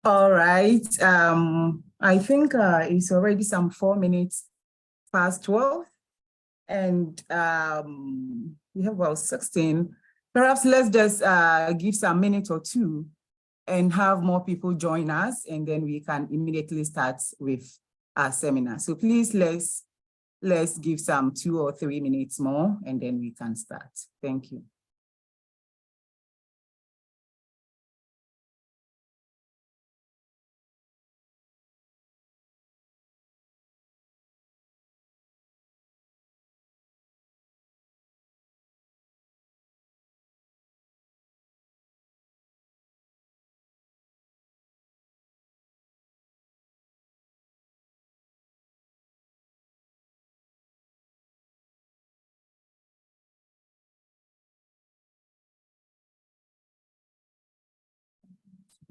All right. I think it's already some 4 minutes past 12, and we have about 16. Perhaps let's just give some minute or two and have more people join us, and then we can immediately start with our seminar. So please, let's give some 2 or 3 minutes more, and then we can start. Thank you.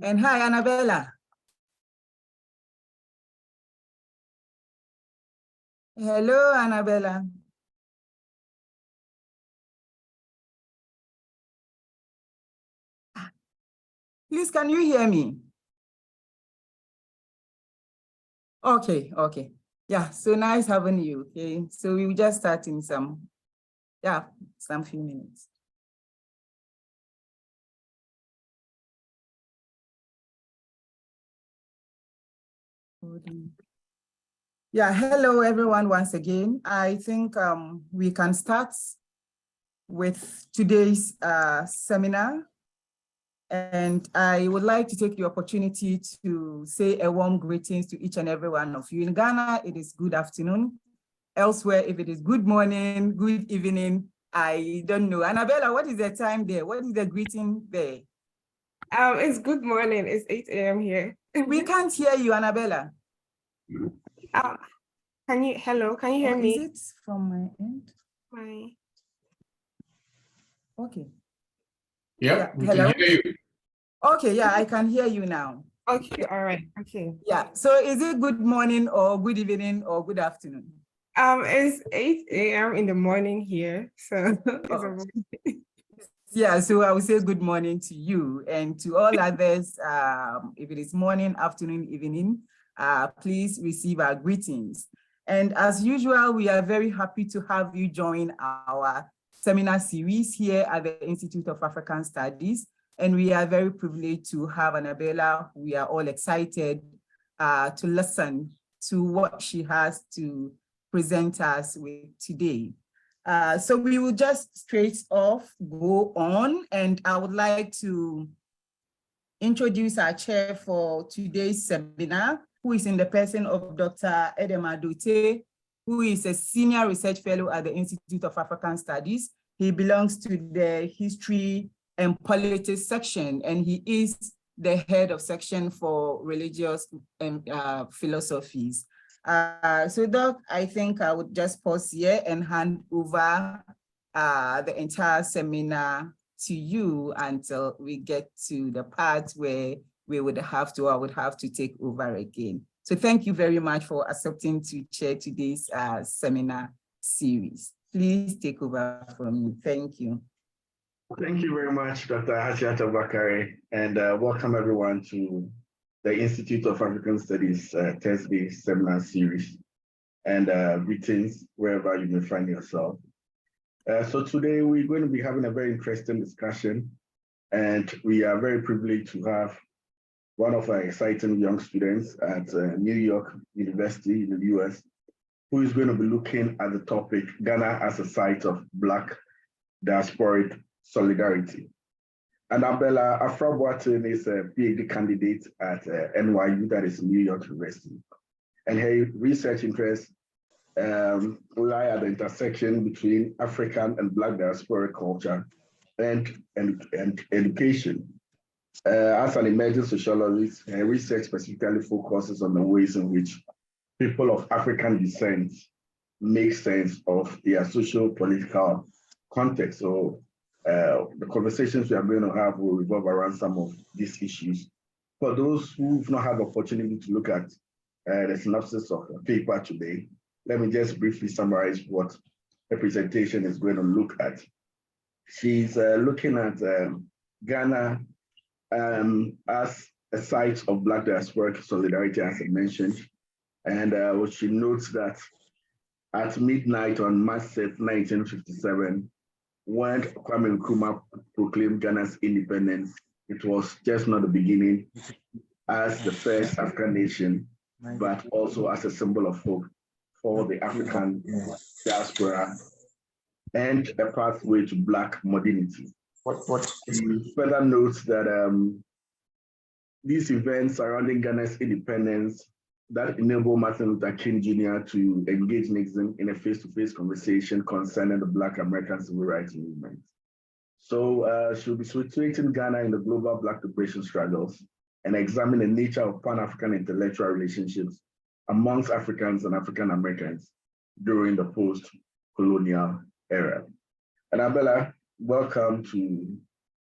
And hi, Annabella. Hello, Annabella. Please, can you hear me? Okay. Yeah, so nice having you, okay? So we will just start in some few minutes. Yeah, hello everyone once again. I think we can start with today's seminar. And I would like to take the opportunity to say a warm greetings to each and every one of you. In Ghana, it is good afternoon. Elsewhere, if it is good morning, good evening, I don't know. Annabella, what is the time there? What is the greeting there? It's good morning. It's 8 a.m. here. We can't hear you, Annabella. Can you hear me? Is it from my end? Okay. Yeah, we hello? can hear you. Okay, yeah, I can hear you now. Okay, all right, okay. Yeah, so is it good morning or good evening or good afternoon? It's 8 a.m. in the morning here, so yeah, so I will say good morning to you and to all others. If it is morning, afternoon, evening, please receive our greetings. And as usual, we are very happy to have you join our seminar series here at the Institute of African Studies. And we are very privileged to have Annabella. We are all excited to listen to what she has to present us with today. So we will just straight off go on, and I would like to introduce our chair for today's seminar, who is in the person of Dr. Edem Adotey, who is a senior research fellow at the Institute of African Studies. He belongs to the History and Politics section, and he is the head of section for religious philosophies. So Doc, I think I would just pause here and hand over the entire seminar to you until we get to the part where I would have to take over again. So thank you very much for accepting to chair today's seminar series. Please take over from me. Thank you. Thank you very much, Dr. Hasiata Bakare, and welcome everyone to the Institute of African Studies Thursday seminar series, and greetings wherever you may find yourself. So today we're going to be having a very interesting discussion, and we are very privileged to have one of our exciting young students at New York University in the US, who is going to be looking at the topic, Ghana as a site of Black diasporic solidarity. Annabella Afra Boateng is a PhD candidate at NYU, that is New York University. And her research interests lie at the intersection between African and Black diasporic culture and education. As an emerging sociologist, her research specifically focuses on the ways in which people of African descent make sense of their social-political context. So the conversations we are going to have will revolve around some of these issues. For those who've not had the opportunity to look at the synopsis of the paper today, let me just briefly summarize what the presentation is going to look at. She's looking at Ghana as a site of Black diasporic solidarity, as I mentioned. And she notes that at midnight on March 6, 1957, when Kwame Nkrumah proclaimed Ghana's independence, it was just not the beginning as the first African nation, but also as a symbol of hope for the African diaspora and a pathway to Black modernity. He further notes that these events surrounding Ghana's independence that enabled Martin Luther King Jr. to engage Nixon in a face-to-face conversation concerning the Black American civil rights movement. So she'll be situating Ghana in the global Black liberation struggles and examine the nature of Pan-African intellectual relationships amongst Africans and African Americans during the post-colonial era. Annabella, welcome to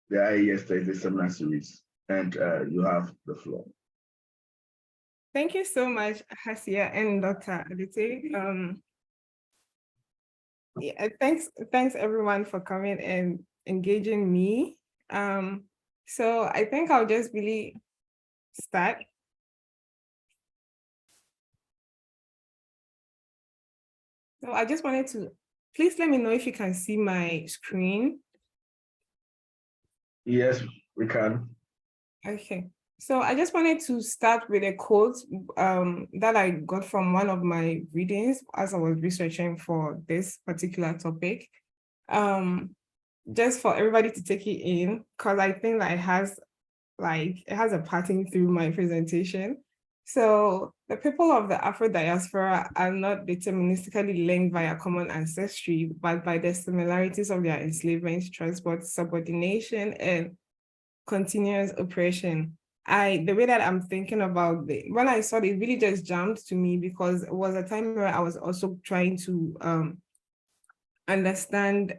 the IAS Thursday Seminar Series, and you have the floor. Thank you so much, Hasia and Dr. Adotey. Yeah, thanks everyone for coming and engaging me. So I think I'll just really start. So I just wanted to, please let me know if you can see my screen. Yes, we can. Okay. So I just wanted to start with a quote that I got from one of my readings as I was researching for this particular topic. Just for everybody to take it in, because I think that it has a pattern through my presentation. So the people of the Afro diaspora are not deterministically linked via common ancestry, but by the similarities of their enslavement, transport, subordination, and continuous oppression. The way that I'm thinking about it, when I saw it, it really just jumped to me because it was a time where I was also trying to understand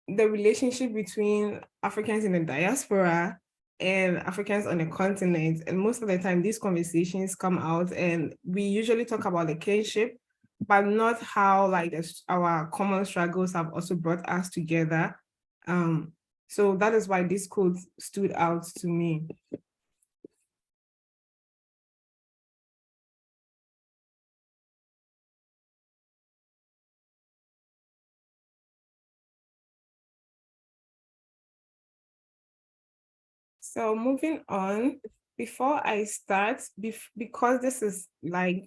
the relationship between Africans in the diaspora and Africans on the continent. And most of the time, these conversations come out and we usually talk about the kinship, but not how our common struggles have also brought us together. So that is why this quote stood out to me. So moving on, before I start, because this is a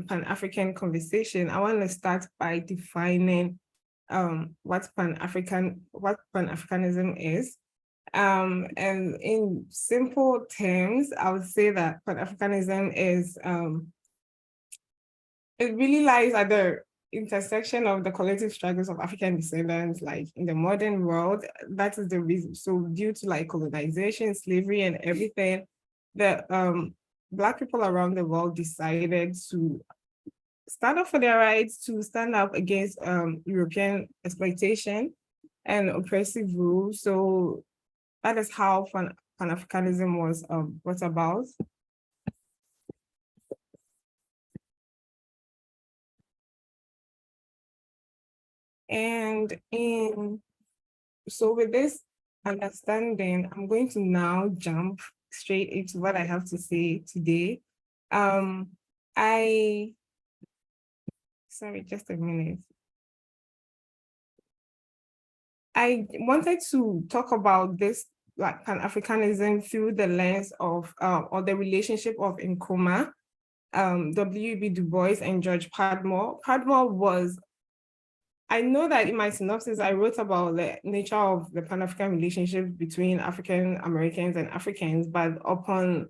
Pan-African conversation, I want to start by defining what Pan-Africanism is. And in simple terms, I would say that Pan-Africanism is, it really lies at the intersection of the collective struggles of African descendants, like in the modern world. That is the reason. So due to colonization, slavery, and everything, the Black people around the world decided to stand up for their rights, to stand up against European exploitation and oppressive rule. So that is how Pan-Africanism was brought about. And so with this understanding, I'm going to now jump straight into what I have to say today. Sorry, just a minute. I wanted to talk about this Pan-Africanism through the lens of, or the relationship of Nkrumah, W.E.B. Du Bois, and George Padmore. Padmore was, I know that in my synopsis, I wrote about the nature of the Pan-African relationship between African Americans and Africans, but upon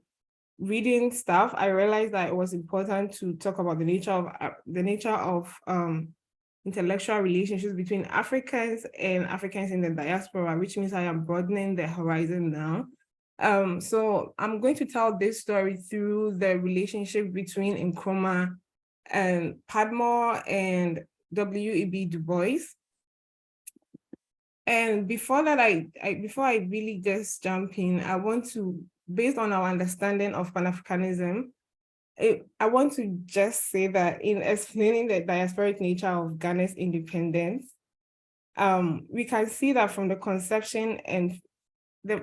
reading stuff, I realized that it was important to talk about the nature of intellectual relationships between Africans and Africans in the diaspora, which means I am broadening the horizon now. So I'm going to tell this story through the relationship between Nkrumah and Padmore and W.E.B. Du Bois. And before that, before I really just jump in, I want to, based on our understanding of Pan-Africanism, I want to just say that in explaining the diasporic nature of Ghana's independence, we can see that from the conception and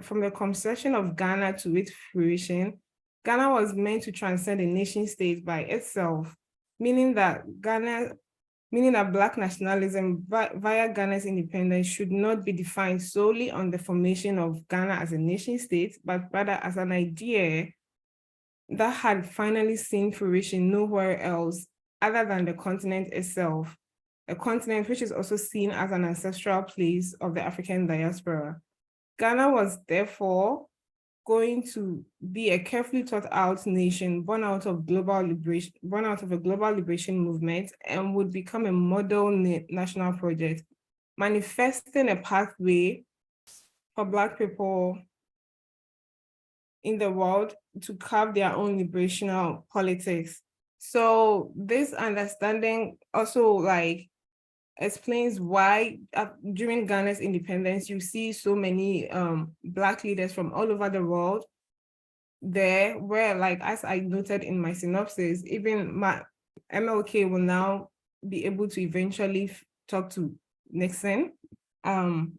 from the conception of Ghana to its fruition, Ghana was meant to transcend a nation state by itself, meaning that Black nationalism via Ghana's independence should not be defined solely on the formation of Ghana as a nation state, but rather as an idea that had finally seen fruition nowhere else other than the continent itself, a continent which is also seen as an ancestral place of the African diaspora. Ghana was therefore going to be a carefully thought out nation born out of a global liberation movement, and would become a model national project, manifesting a pathway for Black people in the world to carve their own liberational politics. So this understanding also explains why during Ghana's independence, you see so many Black leaders from all over the world there, where, as I noted in my synopsis, even MLK will now be able to eventually talk to Nixon, to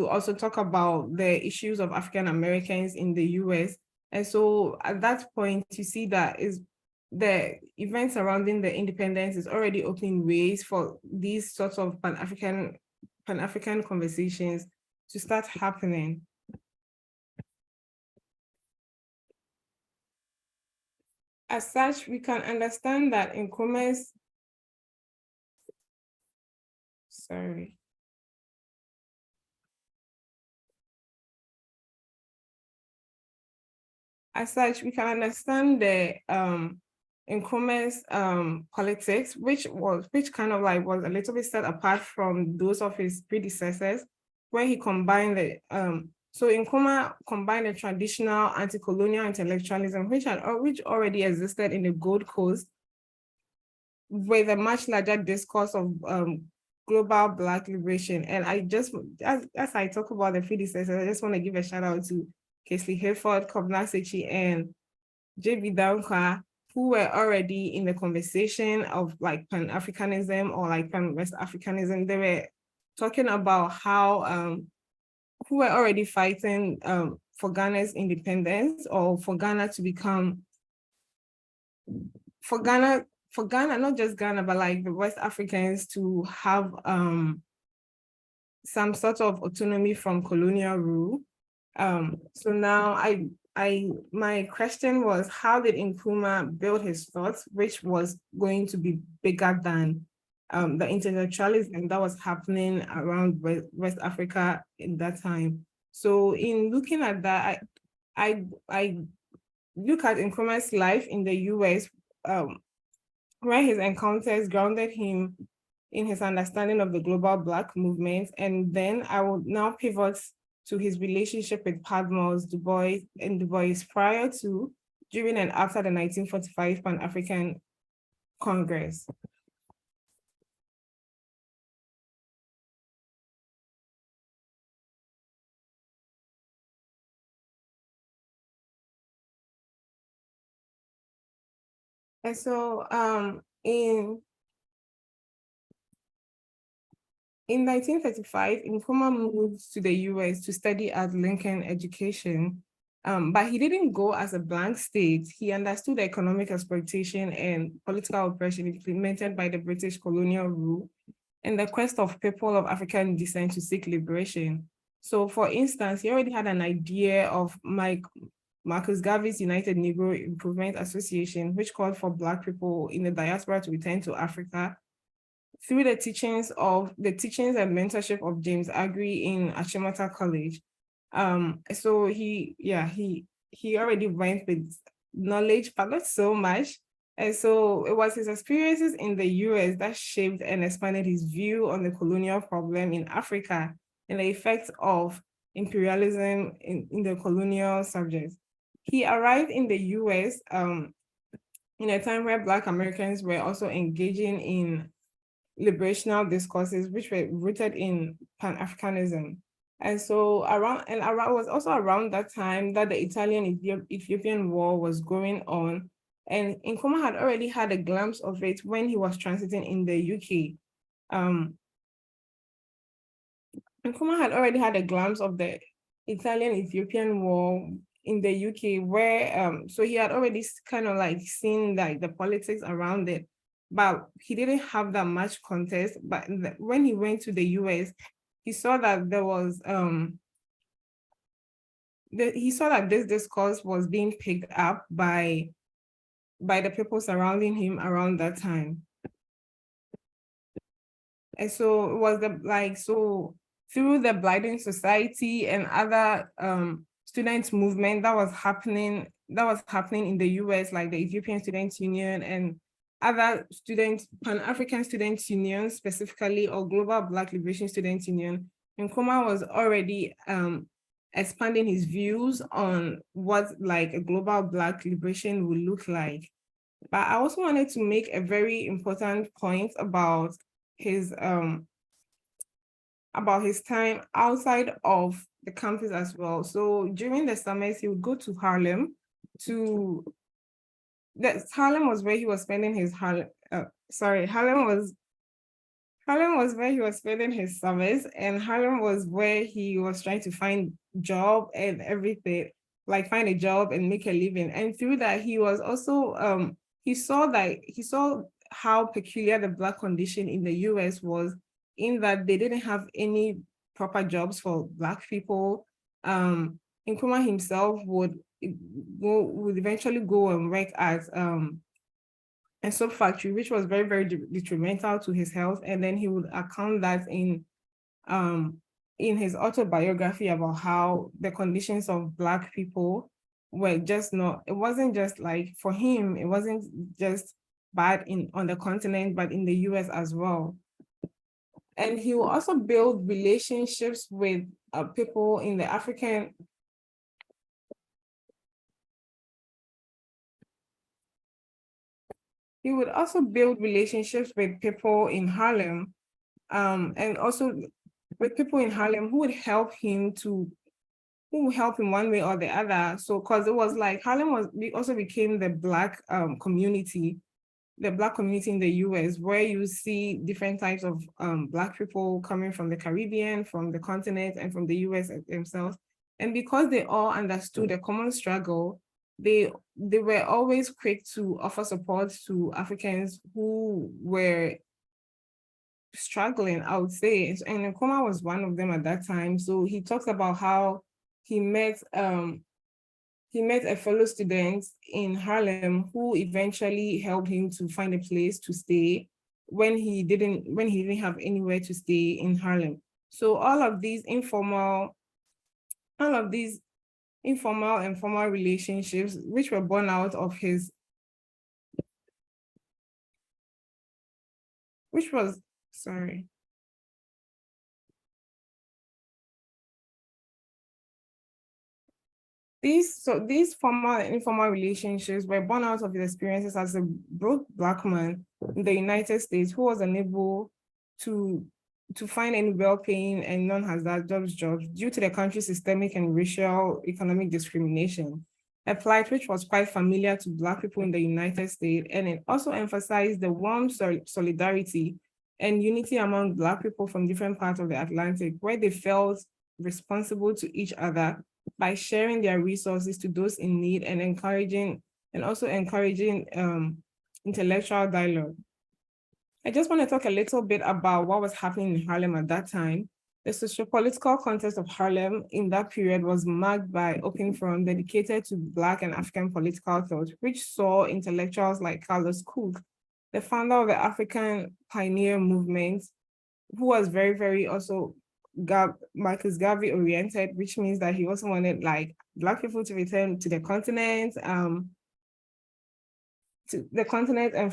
also talk about the issues of African Americans in the US. And so at that point, you see that the events surrounding the independence is already opening ways for these sorts of Pan-African conversations to start happening. As such, we can understand that Nkrumah's, As such, we can understand the Nkrumah's politics, which was a little bit set apart from those of his predecessors, where he combined so Nkrumah combined the traditional anti-colonial intellectualism, which already existed in the Gold Coast, with a much larger discourse of global Black liberation. And as I talk about the predecessors, I just want to give a shout out to Kesley Hayford, Kobna Sechi, and J.B. Dankwa, who were already in the conversation of Pan-Africanism or Pan-West Africanism. They were talking about how who were already fighting for Ghana's independence, or for Ghana to become, for Ghana, not just Ghana, but the West Africans to have some sort of autonomy from colonial rule. So now my question was, how did Nkrumah build his thoughts, which was going to be bigger than the intellectualism that was happening around West Africa in that time? So in looking at that, I look at Nkrumah's life in the US, where his encounters grounded him in his understanding of the global Black movement. And then I will now pivot to his relationship with Padmos, Du Bois prior to, during, and after the 1945 Pan-African Congress. And so in 1935, Nkrumah moved to the US to study at Lincoln Education, but he didn't go as a blank slate. He understood the economic exploitation and political oppression implemented by the British colonial rule and the quest of people of African descent to seek liberation. So for instance, he already had an idea of Marcus Garvey's United Negro Improvement Association, which called for Black people in the diaspora to return to Africa through the teachings and mentorship of James Agri in Achimota College. So he already went with knowledge, but not so much. And so it was his experiences in the US that shaped and expanded his view on the colonial problem in Africa and the effects of imperialism in the colonial subjects. He arrived in the US in a time where Black Americans were also engaging in liberational discourses, which were rooted in Pan-Africanism. And so it was also around that time that the Italian-Ethiopian War was going on. And Nkrumah had already had a glimpse of it when he was transiting in the UK. Nkrumah had already had a glimpse of the Italian-Ethiopian War in the UK, where so he had already kind of like seen like the politics around it, but he didn't have that much context. But when he went to the US, he saw that there was he saw that this discourse was being picked up by the people surrounding him around that time. And so it was through the Blighting Society and other student movement that was happening in the US, like the Ethiopian Students Union and other Pan-African Students Union specifically, or Global Black Liberation Students Union. Nkrumah was already expanding his views on what like a global Black liberation would look like. But I also wanted to make a very important point about his time outside of the campus as well. So during the summers, he would go to Harlem Harlem was where he was spending his Harlem was where he was spending his summers, and Harlem was where he was trying to find job and everything, like find a job and make a living. And through that, he was also he saw how peculiar the Black condition in the US was, in that they didn't have any proper jobs for Black people. Nkrumah himself would eventually go and work at a soap factory, which was very, very detrimental to his health. And then he would account that in his autobiography about how the conditions of Black people were just not, it wasn't just like, for him, it wasn't just bad on the continent, but in the US as well. And he will also build relationships with people in the African. He would also build relationships with people in Harlem, and also with people in Harlem who would help him one way or the other. So, because it was like Harlem also became the Black community, the Black community in the US, where you see different types of Black people coming from the Caribbean, from the continent, and from the US themselves. And because they all understood a common struggle, they were always quick to offer support to Africans who were struggling, I would say. And Nkrumah was one of them at that time. So he talks about how he met a fellow student in Harlem who eventually helped him to find a place to stay when he didn't have anywhere to stay in Harlem. So all of these informal and formal relationships, which were born out of his, These formal and informal relationships were born out of his experiences as a broke Black man in the United States who was unable to find any well-paying and non-hazardous jobs due to the country's systemic and racial economic discrimination, a plight which was quite familiar to Black people in the United States. And it also emphasized the warm solidarity and unity among Black people from different parts of the Atlantic, where they felt responsible to each other by sharing their resources to those in need and encouraging intellectual dialogue. I just want to talk a little bit about what was happening in Harlem at that time. The sociopolitical context of Harlem in that period was marked by open forum dedicated to Black and African political thought, which saw intellectuals like Carlos Cook, the founder of the African Pioneer Movement, who was very, very also Marcus Garvey oriented, which means that he also wanted like Black people to return to the continent, and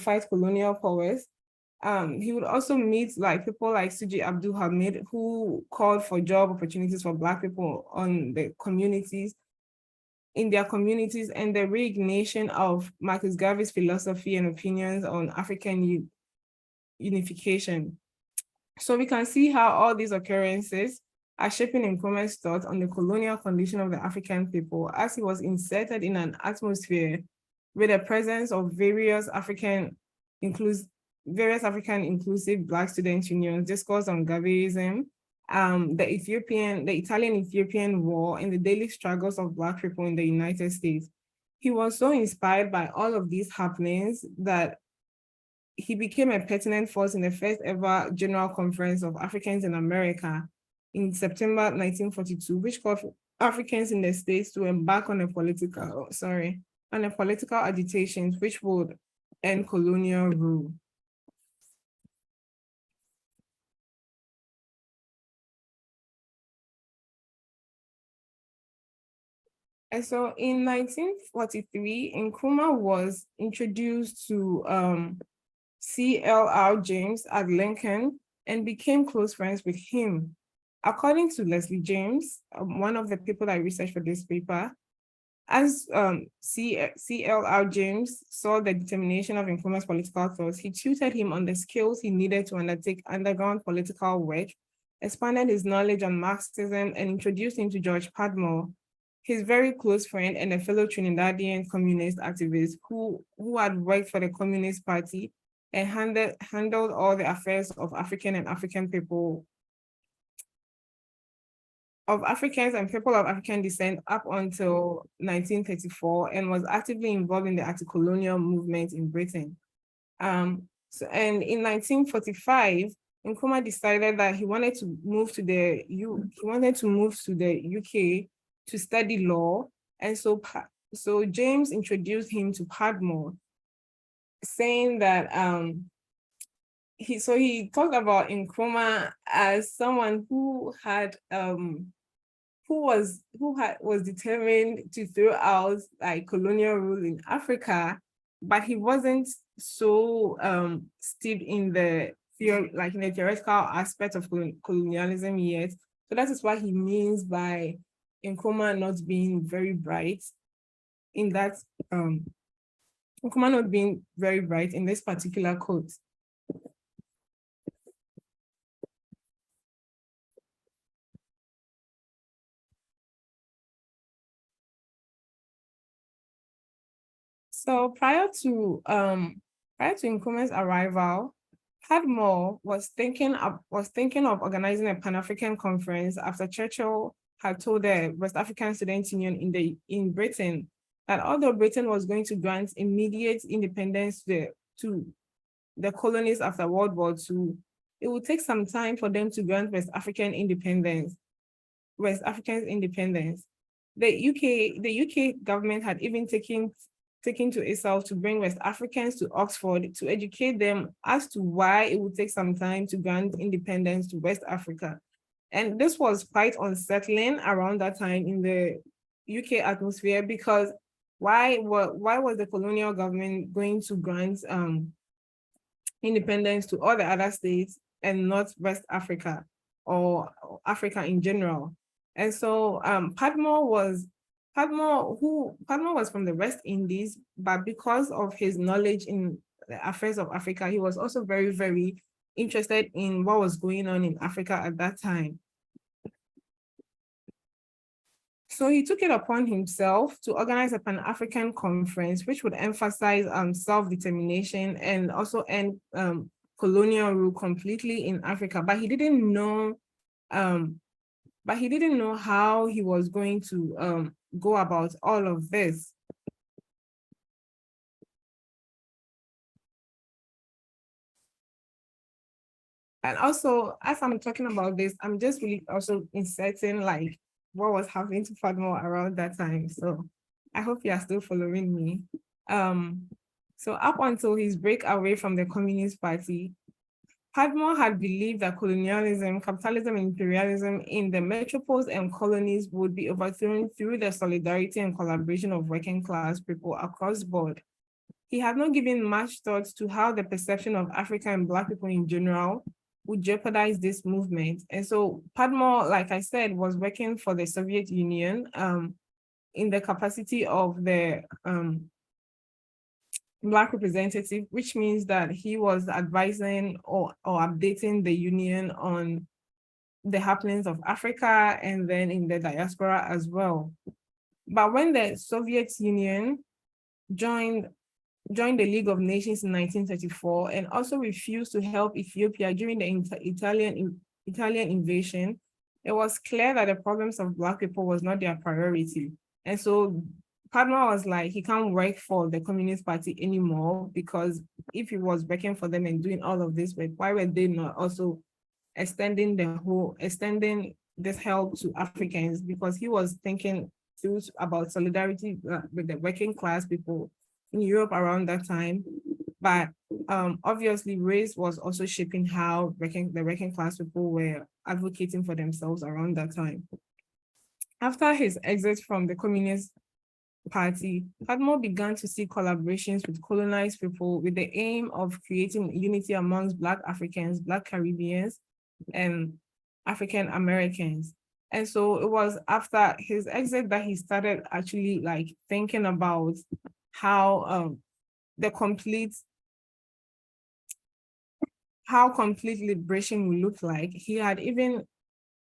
fight colonial powers. He would also meet like people like Suji Abdul Hamid, who called for job opportunities for Black people in their communities, and the reignition of Marcus Garvey's philosophy and opinions on African unification. So we can see how all these occurrences are shaping Nkrumah's thought on the colonial condition of the African people, as he was inserted in an atmosphere with the presence of various African inclusive Black student unions, discourse on Garveyism, the Italian-Ethiopian War and the daily struggles of Black people in the United States. He was so inspired by all of these happenings that he became a pertinent force in the first ever General Conference of Africans in America in September 1942, which called for Africans in the States to embark on a political agitation which would end colonial rule. And so in 1943, Nkrumah was introduced to C.L.R. James at Lincoln and became close friends with him. According to Leslie James, one of the people I researched for this paper, as C.L.R. James saw the determination of Nkrumah's political thoughts, he tutored him on the skills he needed to undertake underground political work, expanded his knowledge on Marxism, and introduced him to George Padmore, his very close friend and a fellow Trinidadian communist activist who had worked for the Communist Party and handled all the affairs of Africans and people of African descent up until 1934 and was actively involved in the anti-colonial movement in Britain. And in 1945, Nkrumah decided that he wanted to move to the UK to study law, and so James introduced him to Padmore, saying that he talked about Nkrumah as someone who was determined to throw out like colonial rule in Africa, but he wasn't so steeped in the theoretical aspect of colonialism yet. So that is what he means by Nkrumah not being very bright in that Nkrumah not being very bright in this particular quote. So prior to Nkrumah's arrival, Padmore was thinking of organizing a Pan-African conference after Churchill had told the West African Student Union in Britain that although Britain was going to grant immediate independence to the colonies after World War II, it would take some time for them to grant West Africans independence. The UK government had even taken to itself to bring West Africans to Oxford to educate them as to why it would take some time to grant independence to West Africa. And this was quite unsettling around that time in the UK atmosphere, because why was the colonial government going to grant independence to all the other states and not West Africa or Africa in general? And so Padmore was from the West Indies, but because of his knowledge in the affairs of Africa, he was also very, very interested in what was going on in Africa at that time. So he took it upon himself to organize a Pan-African conference, which would emphasize self-determination and also end colonial rule completely in Africa. But he didn't know how he was going to go about all of this. And also, as I'm talking about this, I'm just really also inserting like what was happening to Padmore around that time. So I hope you are still following me. So up until his break away from the Communist Party, Padmore had believed that colonialism, capitalism, and imperialism in the metropoles and colonies would be overthrown through the solidarity and collaboration of working class people across the board. He had not given much thought to how the perception of Africa and Black people in general would jeopardize this movement. And so Padmore, like I said, was working for the Soviet Union in the capacity of the Black representative, which means that he was advising or updating the Union on the happenings of Africa and then in the diaspora as well. But when the Soviet Union joined the League of Nations in 1934 and also refused to help Ethiopia during the Italian invasion, it was clear that the problems of Black people was not their priority. And so Padma was like, he can't work for the Communist Party anymore, because if he was working for them and doing all of this work, why were they not also extending this help to Africans? Because he was thinking about solidarity with the working class people in Europe around that time. But obviously race was also shaping how the working class people were advocating for themselves around that time. After his exit from the Communist Party, Padma began to seek collaborations with colonized people with the aim of creating unity amongst Black Africans, Black Caribbeans, and African Americans. And so it was after his exit that he started actually like thinking about how complete liberation would look like. He had even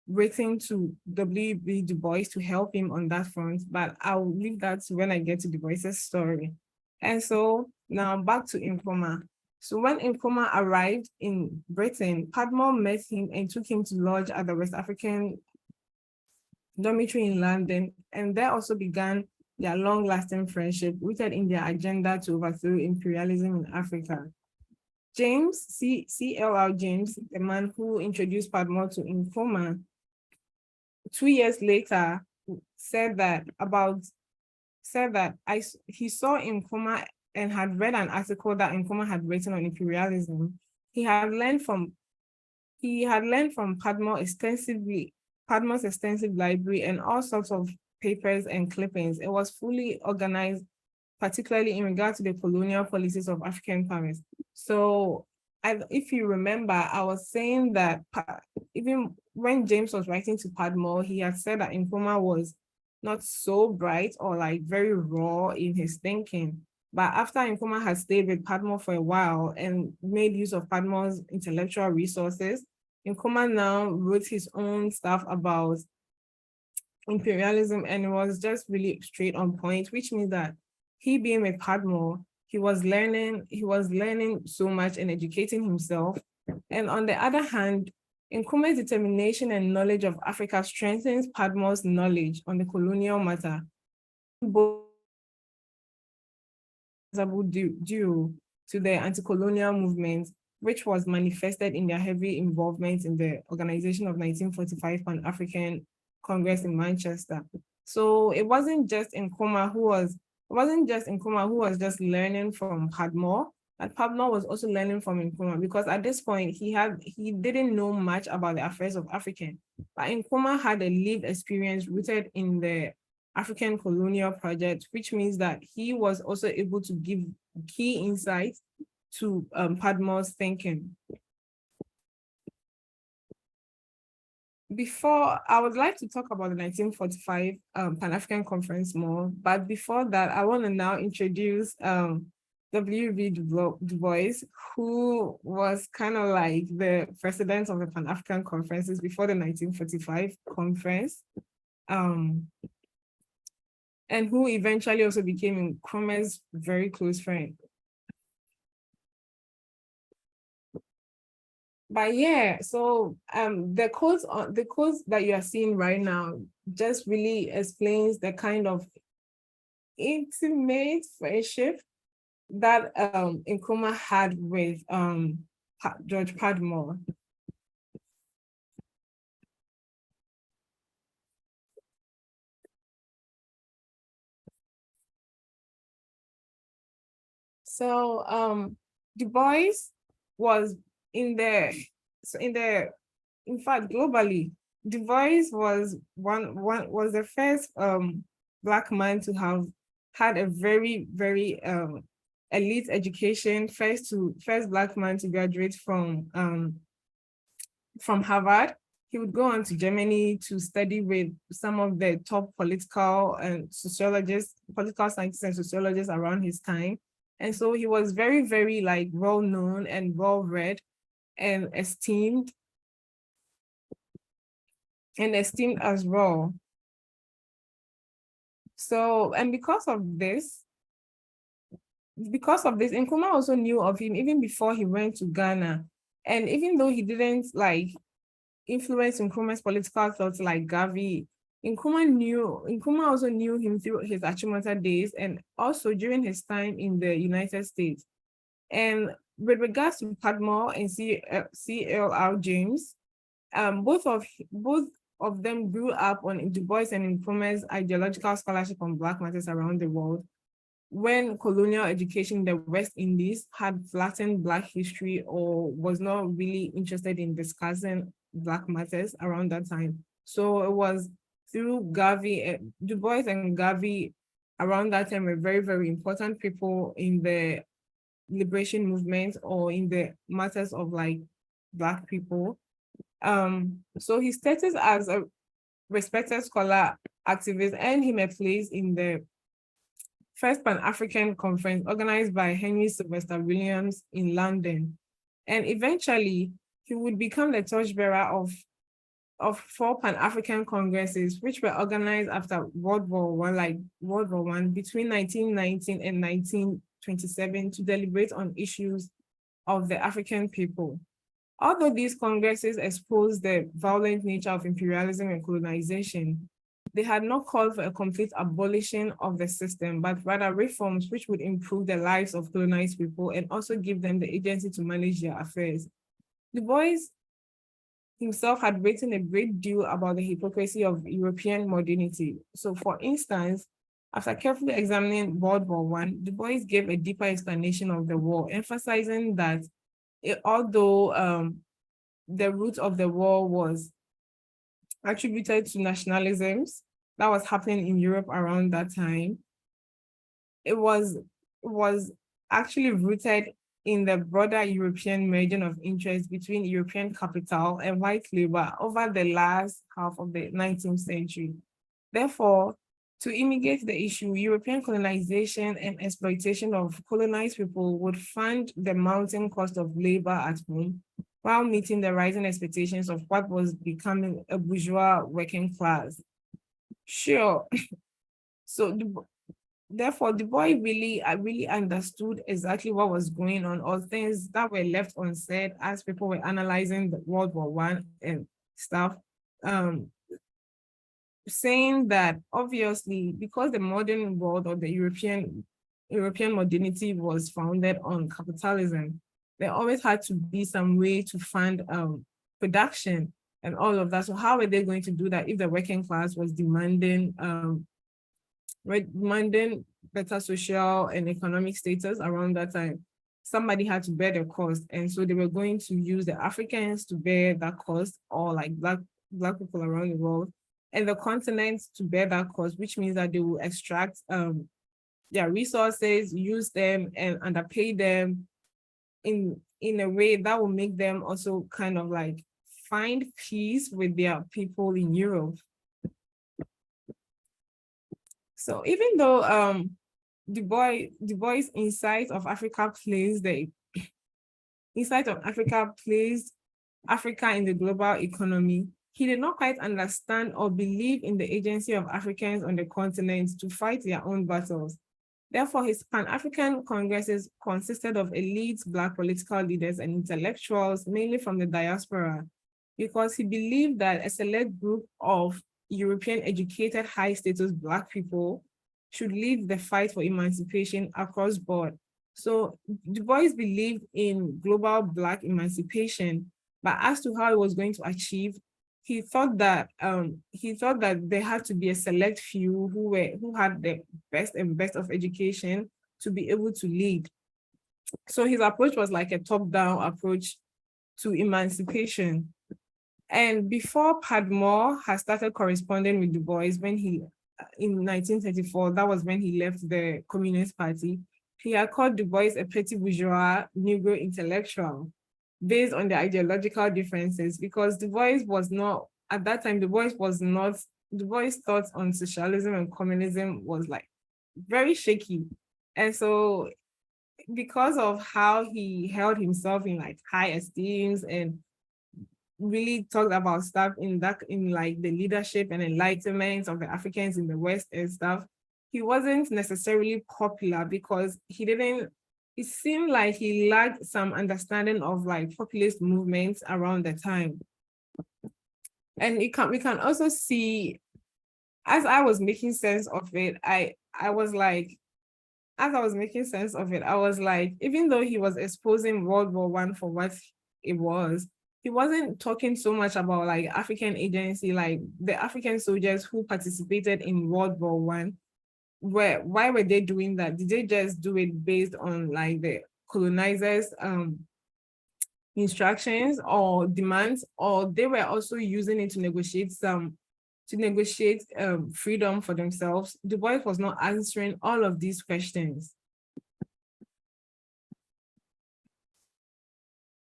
written to W.B. Du Bois to help him on that front, but I'll leave that to when I get to Du Bois's story. And so now back to Nkrumah. So when Nkrumah arrived in Britain, Padma met him and took him to lodge at the West African dormitory in London, and there also began their long-lasting friendship rooted in their agenda to overthrow imperialism in Africa. James, C.L.R. James, the man who introduced Padma to Nkrumah, 2 years later, said that he saw Nkrumah and had read an article that Nkrumah had written on imperialism. He had learned from Padma's extensive library and all sorts of papers and clippings. It was fully organized, particularly in regard to the colonial policies of African powers. So if you remember, I was saying that even when James was writing to Padma, he had said that Nkrumah was not so bright or like very raw in his thinking. But after Nkrumah had stayed with Padma for a while and made use of Padma's intellectual resources, Nkrumah now wrote his own stuff about imperialism, and it was just really straight on point, which means that he being with Padma, he was learning so much and educating himself. And on the other hand, Nkrumah's determination and knowledge of Africa strengthens Padma's knowledge on the colonial matter, both due to the anti-colonial movement, which was manifested in their heavy involvement in the organization of 1945 Pan-African Congress in Manchester. So it wasn't just Nkrumah who was just learning from Padma, but Padma was also learning from Nkrumah, because at this point he didn't know much about the affairs of African, but Nkrumah had a lived experience rooted in the African colonial project, which means that he was also able to give key insights to Padma's thinking. I would like to talk about the 1945 Pan-African Conference more, but before that, I want to now introduce W.B. Du Bois, who was kind of like the president of the Pan-African Conferences before the 1945 conference, and who eventually also became Nkrumah's very close friend. But yeah, so the quotes that you are seeing right now just really explains the kind of intimate friendship that Nkrumah had with George Padmore. So Du Bois was in fact, globally, Du Bois was was the first Black man to have had a very, very elite education, first Black man to graduate from Harvard. He would go on to Germany to study with some of the top political scientists and sociologists around his time. And so he was very, very like well-known and well-read and esteemed as well. So, and because of this, Nkrumah also knew of him even before he went to Ghana. And even though he didn't like influenced Nkrumah's political thoughts like Garvey. Nkrumah also knew him through his Achimota days and also during his time in the United States. And with regards to Padmore and C.L.R. James, both of them grew up on Du Bois and Nkrumah's ideological scholarship on Black matters around the world, when colonial education in the West Indies had flattened Black history or was not really interested in discussing Black matters around that time. So it was through Garvey, Du Bois and Garvey around that time were very, very important people in the liberation movement or in the matters of like Black people. So his status as a respected scholar, activist, earned him a place in the first Pan-African conference organized by Henry Sylvester Williams in London. And eventually, he would become the torchbearer of 4 Pan-African congresses, which were organized after World War I, between 1919 and 1927 to deliberate on issues of the African people. Although these congresses exposed the violent nature of imperialism and colonization, they had not called for a complete abolition of the system, but rather reforms which would improve the lives of colonized people and also give them the agency to manage their affairs. Du Bois himself had written a great deal about the hypocrisy of European modernity. So for instance, after carefully examining World War I, Du Bois gave a deeper explanation of the war, emphasizing that although the root of the war was attributed to nationalisms that was happening in Europe around that time, it was actually rooted in the broader European merging of interest between European capital and white labor over the last half of the 19th century. Therefore, to mitigate the issue, European colonization and exploitation of colonized people would fund the mounting cost of labor at home while meeting the rising expectations of what was becoming a bourgeois working class. Sure. So therefore, Du Bois really understood exactly what was going on, or things that were left unsaid as people were analyzing the World War I and stuff, saying that obviously because the modern world or the European modernity was founded on capitalism, there always had to be some way to fund production and all of that. So how were they going to do that if the working class was demanding better social and economic status around that time? Somebody had to bear the cost. And so they were going to use the Africans to bear that cost, or like black people around the world, and the continents to bear that cost, which means that they will extract their resources, use them and underpay them in a way that will make them also kind of like find peace with their people in Europe. So even though Du Bois' insight of Africa placed Africa in the global economy, he did not quite understand or believe in the agency of Africans on the continent to fight their own battles. Therefore, his Pan-African congresses consisted of elite Black political leaders and intellectuals, mainly from the diaspora, because he believed that a select group of European educated high-status Black people should lead the fight for emancipation across board. So Du Bois believed in global Black emancipation, but as to how he was going to achieve, he thought that there had to be a select few who had the best of education to be able to lead. So his approach was like a top-down approach to emancipation. And before Padmore had started corresponding with Du Bois, when he, in 1934, that was when he left the Communist Party, he had called Du Bois a petit bourgeois Negro intellectual, based on the ideological differences, because Du Bois was not, at that time, Du Bois' thoughts on socialism and communism was like very shaky. And so because of how he held himself in like high esteems and really talked about stuff in like the leadership and enlightenment of the Africans in the West and stuff, he wasn't necessarily popular because it seemed like he lacked some understanding of like populist movements around the time. And we can also see, as I was making sense of it, I was like, as I was making sense of it, I was like, even though he was exposing World War I for what it was, he wasn't talking so much about like African agency, like the African soldiers who participated in World War I. Why were they doing that? Did they just do it based on like the colonizers' instructions or demands, or they were also using it to negotiate freedom for themselves? Du Bois was not answering all of these questions.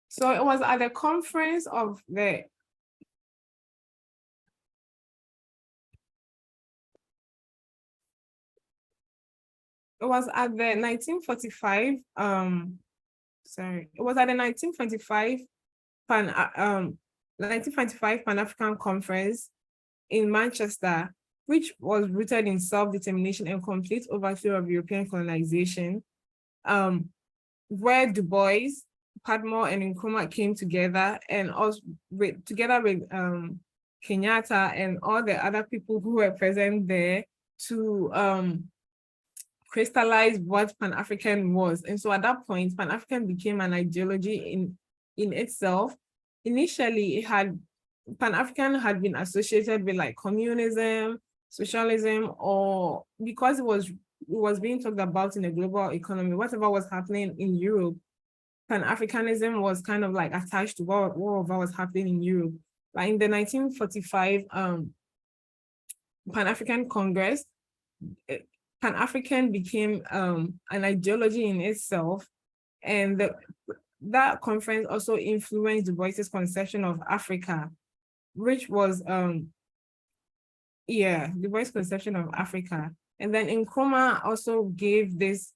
So it was at the conference of the It was at the 1945, it was at the 1925 Pan-African Conference in Manchester, which was rooted in self-determination and complete overthrow of European colonization, where Du Bois, Padmore, and Nkrumah came together, and also together with Kenyatta and all the other people who were present there to crystallize what Pan-African was. And so at that point, Pan-African became an ideology in itself. Initially, Pan-African had been associated with like communism, socialism, or because it was being talked about in the global economy, whatever was happening in Europe, Pan-Africanism was kind of like attached to whatever was happening in Europe. Like in the 1945 Pan-African Congress, Pan-African became an ideology in itself, and that conference also influenced Du Bois's conception of Africa, which was Du Bois' conception of Africa. And then Nkrumah also gave this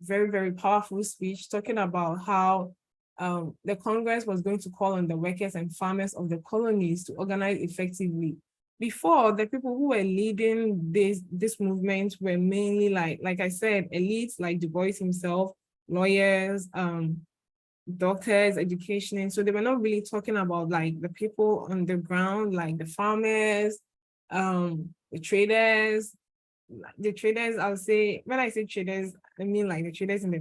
very, very powerful speech talking about how the Congress was going to call on the workers and farmers of the colonies to organize effectively. Before, the people who were leading this movement were mainly like I said, elites like Du Bois himself, lawyers, doctors, educationists. So they were not really talking about like the people on the ground, like the farmers, the traders. I'll say, when I say traders, I mean like the traders in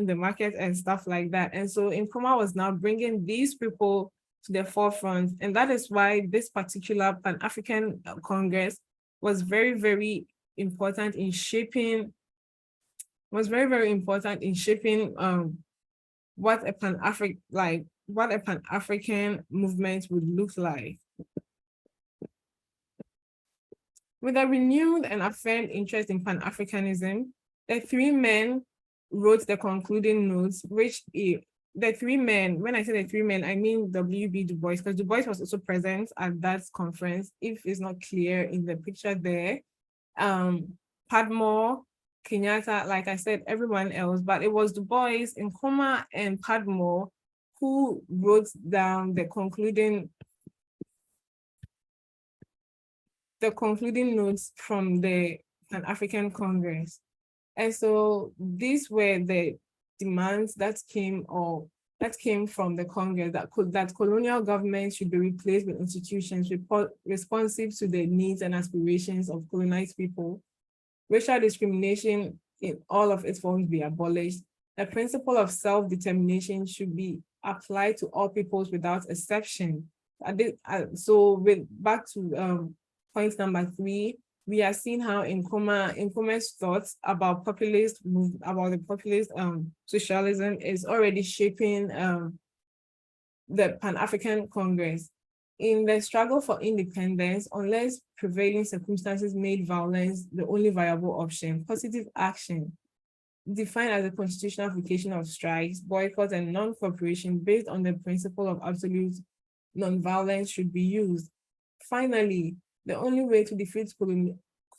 the market and stuff like that. And so Nkrumah was now bringing these people to the forefront. And that is why this particular Pan-African Congress was very, very important in shaping, what a Pan-African movement would look like. With a renewed and affirmed interest in Pan-Africanism, the three men wrote the concluding notes, which the three men, when I say the three men, I mean W.B. Du Bois, because Du Bois was also present at that conference, if it's not clear in the picture there. Padmore, Kenyatta, like I said, everyone else, but it was Du Bois, Nkrumah, and Padmore who wrote down the concluding notes from the Pan-African Congress. And so these were the demands that came from the Congress, that colonial government should be replaced with institutions responsive to the needs and aspirations of colonized people. Racial discrimination in all of its forms be abolished. The principle of self-determination should be applied to all peoples without exception. So back to point number 3, we are seeing how Nkrumah's thoughts about the populist socialism is already shaping the Pan-African Congress. In the struggle for independence, unless prevailing circumstances made violence the only viable option, positive action, defined as a constitutional application of strikes, boycotts, and non-cooperation based on the principle of absolute non-violence should be used. Finally, the only way to defeat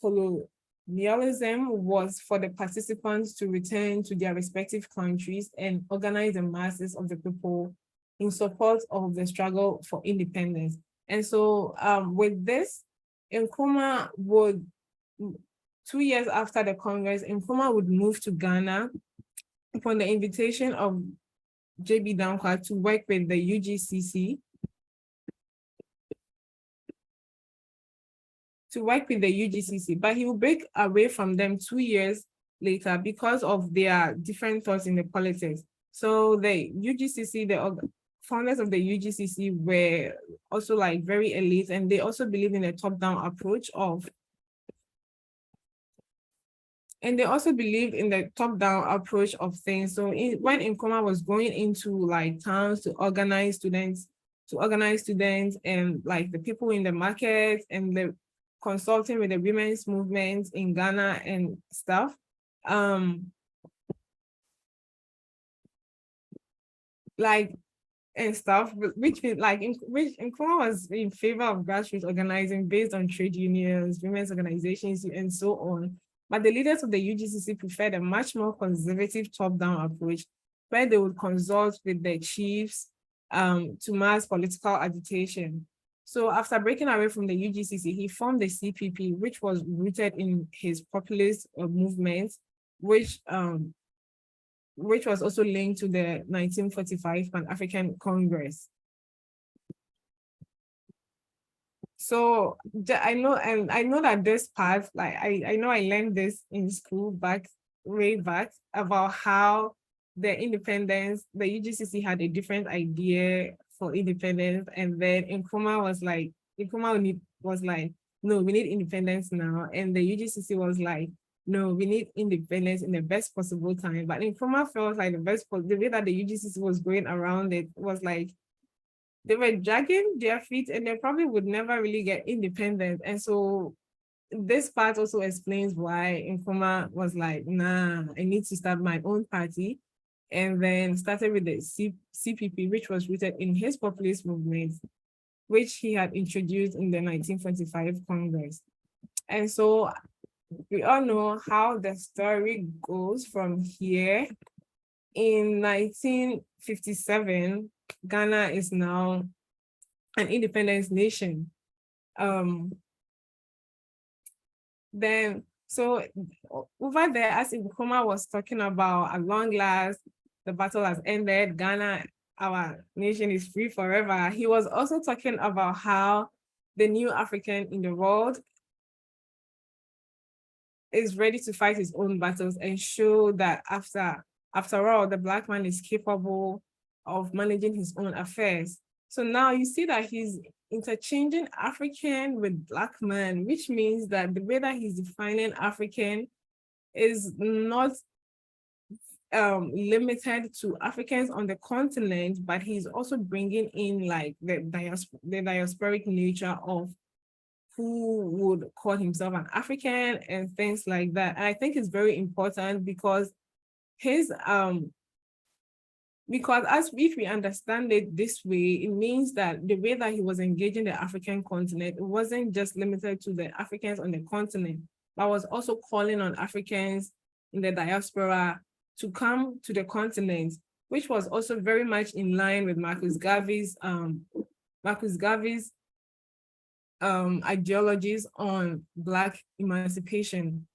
colonialism was for the participants to return to their respective countries and organize the masses of the people in support of the struggle for independence. And so with this, Nkrumah would, 2 years after the Congress, Nkrumah would move to Ghana upon the invitation of J.B. Dankwa to work with the UGCC. to work with the UGCC, but he will break away from them 2 years later because of their different thoughts in the politics. So the UGCC, the founders of the UGCC were also like very elite, and they also believe in a top-down approach of, things. So when Nkrumah was going into like towns to organize students and like the people in the market and the consulting with the women's movement in Ghana and stuff, which Nkrumah was in favor of grassroots organizing based on trade unions, women's organizations, and so on. But the leaders of the UGCC preferred a much more conservative top-down approach, where they would consult with the chiefs to mass political agitation. So after breaking away from the UGCC, he formed the CPP, which was rooted in his populist movement, which was also linked to the 1945 Pan-African Congress. So I know that this part, like I know I learned this in school way back about how the independence, the UGCC had a different idea for independence, and then Nkrumah was like, no, we need independence now, and the UGCC was like, no, we need independence in the best possible time. But Nkrumah felt like the way that the UGCC was going around it was like they were dragging their feet, and they probably would never really get independent. And so this part also explains why Nkrumah was like, nah, I need to start my own party, and then started with the CPP, which was rooted in his populist movement, which he had introduced in the 1945 Congress. And so we all know how the story goes from here. In 1957, Ghana is now an independent nation. So over there, as Nkrumah was talking about, at long last, the battle has ended, Ghana, our nation is free forever. He was also talking about how the new African in the world is ready to fight his own battles and show that after all, the Black man is capable of managing his own affairs. So now you see that he's interchanging African with Black man, which means that the way that he's defining African is not limited to Africans on the continent, but he's also bringing in like the diasporic nature of who would call himself an African and things like that. And I think it's very important because if we understand it this way, it means that the way that he was engaging the African continent, it wasn't just limited to the Africans on the continent, but was also calling on Africans in the diaspora to come to the continent, which was also very much in line with Marcus Garvey's ideologies on Black emancipation.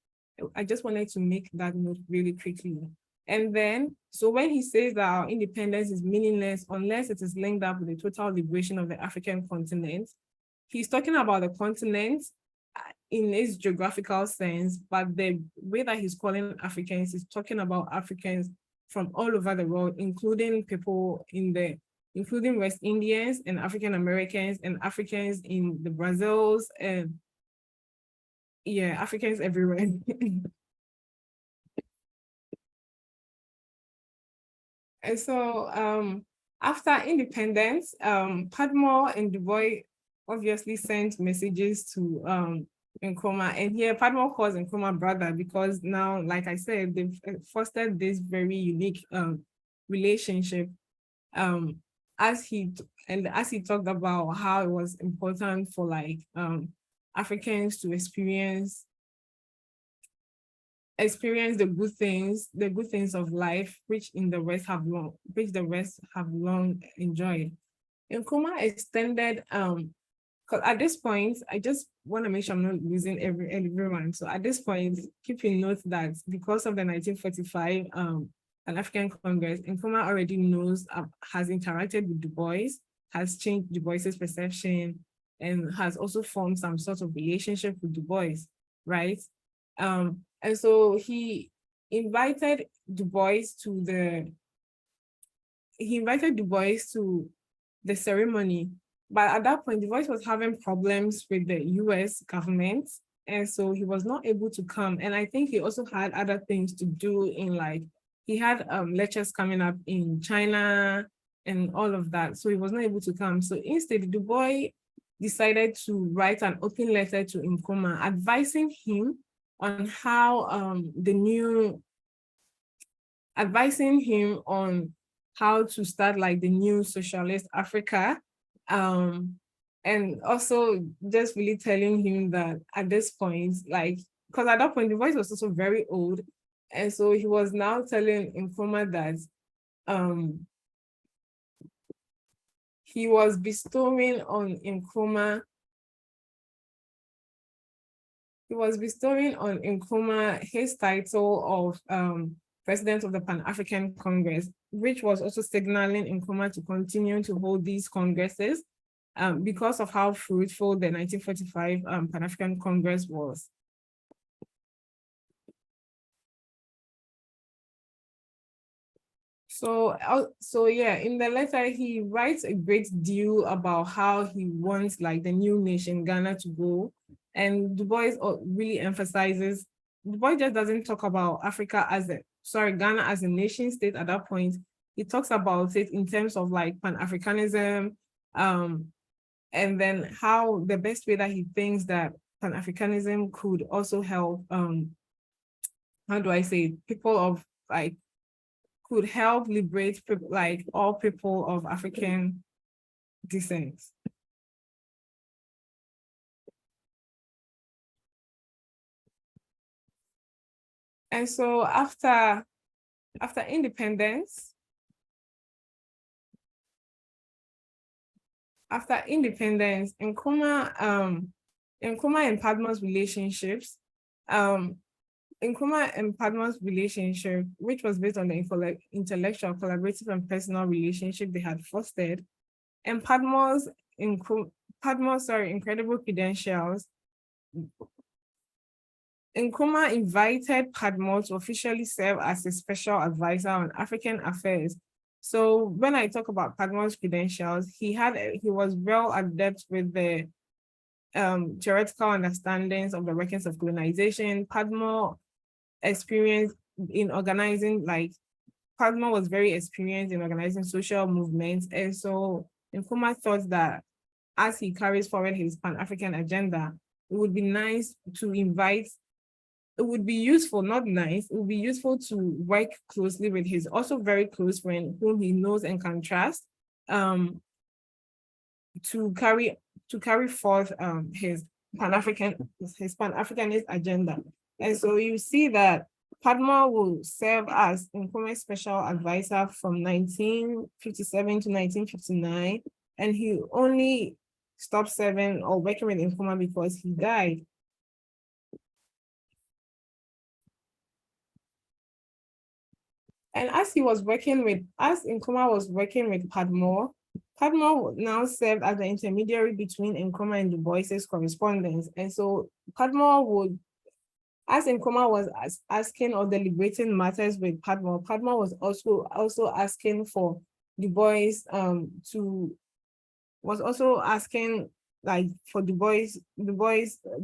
I just wanted to make that note really quickly. And then, so when he says that our independence is meaningless unless it is linked up with the total liberation of the African continent, he's talking about the continent in its geographical sense, but the way that he's calling Africans is talking about Africans from all over the world, including people including West Indians and African Americans and Africans in the Brazils and Africans everywhere. And so after independence, Padmore and Du Bois obviously sent messages to Nkrumah, and here Padmore calls Nkrumah brother because now, like I said, they've fostered this very unique relationship. As he talked about how it was important for like Africans to experience the good things of life, which the West have long enjoyed. Nkrumah extended, because at this point, I just want to make sure I'm not losing everyone. So at this point, keep in note that because of the 1945 Pan-African Congress, Nkrumah already knows, has interacted with Du Bois, has changed Du Bois's perception and has also formed some sort of relationship with Du Bois, right? And so he invited Du Bois to the ceremony. But at that point, Du Bois was having problems with the US government. And so he was not able to come. And I think he also had other things to do in he had lectures coming up in China and all of that. So he was not able to come. So instead, Du Bois decided to write an open letter to Nkrumah, advising him on how how to start the new socialist Africa. And also just really telling him that at this point, because at that point, the voice was also very old. And so he was now telling Nkrumah that he was bestowing on Nkrumah his title of President of the Pan-African Congress, which was also signaling Nkrumah to continue to hold these congresses because of how fruitful the 1945 Pan-African Congress was. So yeah, in the letter, he writes a great deal about how he wants the new nation, Ghana, to go. And Du Bois really emphasizes, Du Bois just doesn't talk about Ghana as a nation state at that point. He talks about it in terms of Pan-Africanism, and then how the best way that he thinks that Pan-Africanism could also help, people of could help liberate people, all people of African descent. And so after independence, Nkrumah and Padma's relationships, Nkrumah and Padma's relationship, which was based on the intellectual, collaborative, and personal relationship they had fostered, and Padma's incredible credentials, Nkrumah invited Padma to officially serve as a special advisor on African affairs. So when I talk about Padma's credentials, he was well adept with the theoretical understandings of the workings of colonization. Padma experienced in organizing, Padma was very experienced in organizing social movements. And so Nkrumah thought that as he carries forward his Pan-African agenda, it would be nice to invite, it would be useful, not nice, it would be useful to work closely with his also very close friend whom he knows and can trust, to carry forth his Pan-Africanist agenda. And so you see that Padma will serve as Nkrumah's special advisor from 1957 to 1959, and he only stopped serving or working with Nkrumah because he died. And as Nkrumah was working with Padma now served as the intermediary between Nkrumah and Du Bois's correspondence. And so Padma would, as Nkrumah was asking or deliberating matters with Padma was also asking for Du Bois for Du Bois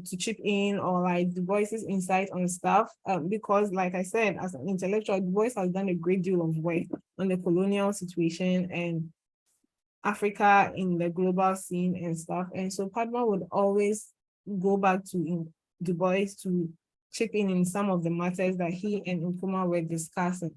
to chip in, or Du Bois's insight on stuff, because like I said, as an intellectual, Du Bois has done a great deal of work on the colonial situation and Africa in the global scene and stuff. And so Padma would always go back to Du Bois to chip in some of the matters that he and Nkrumah were discussing.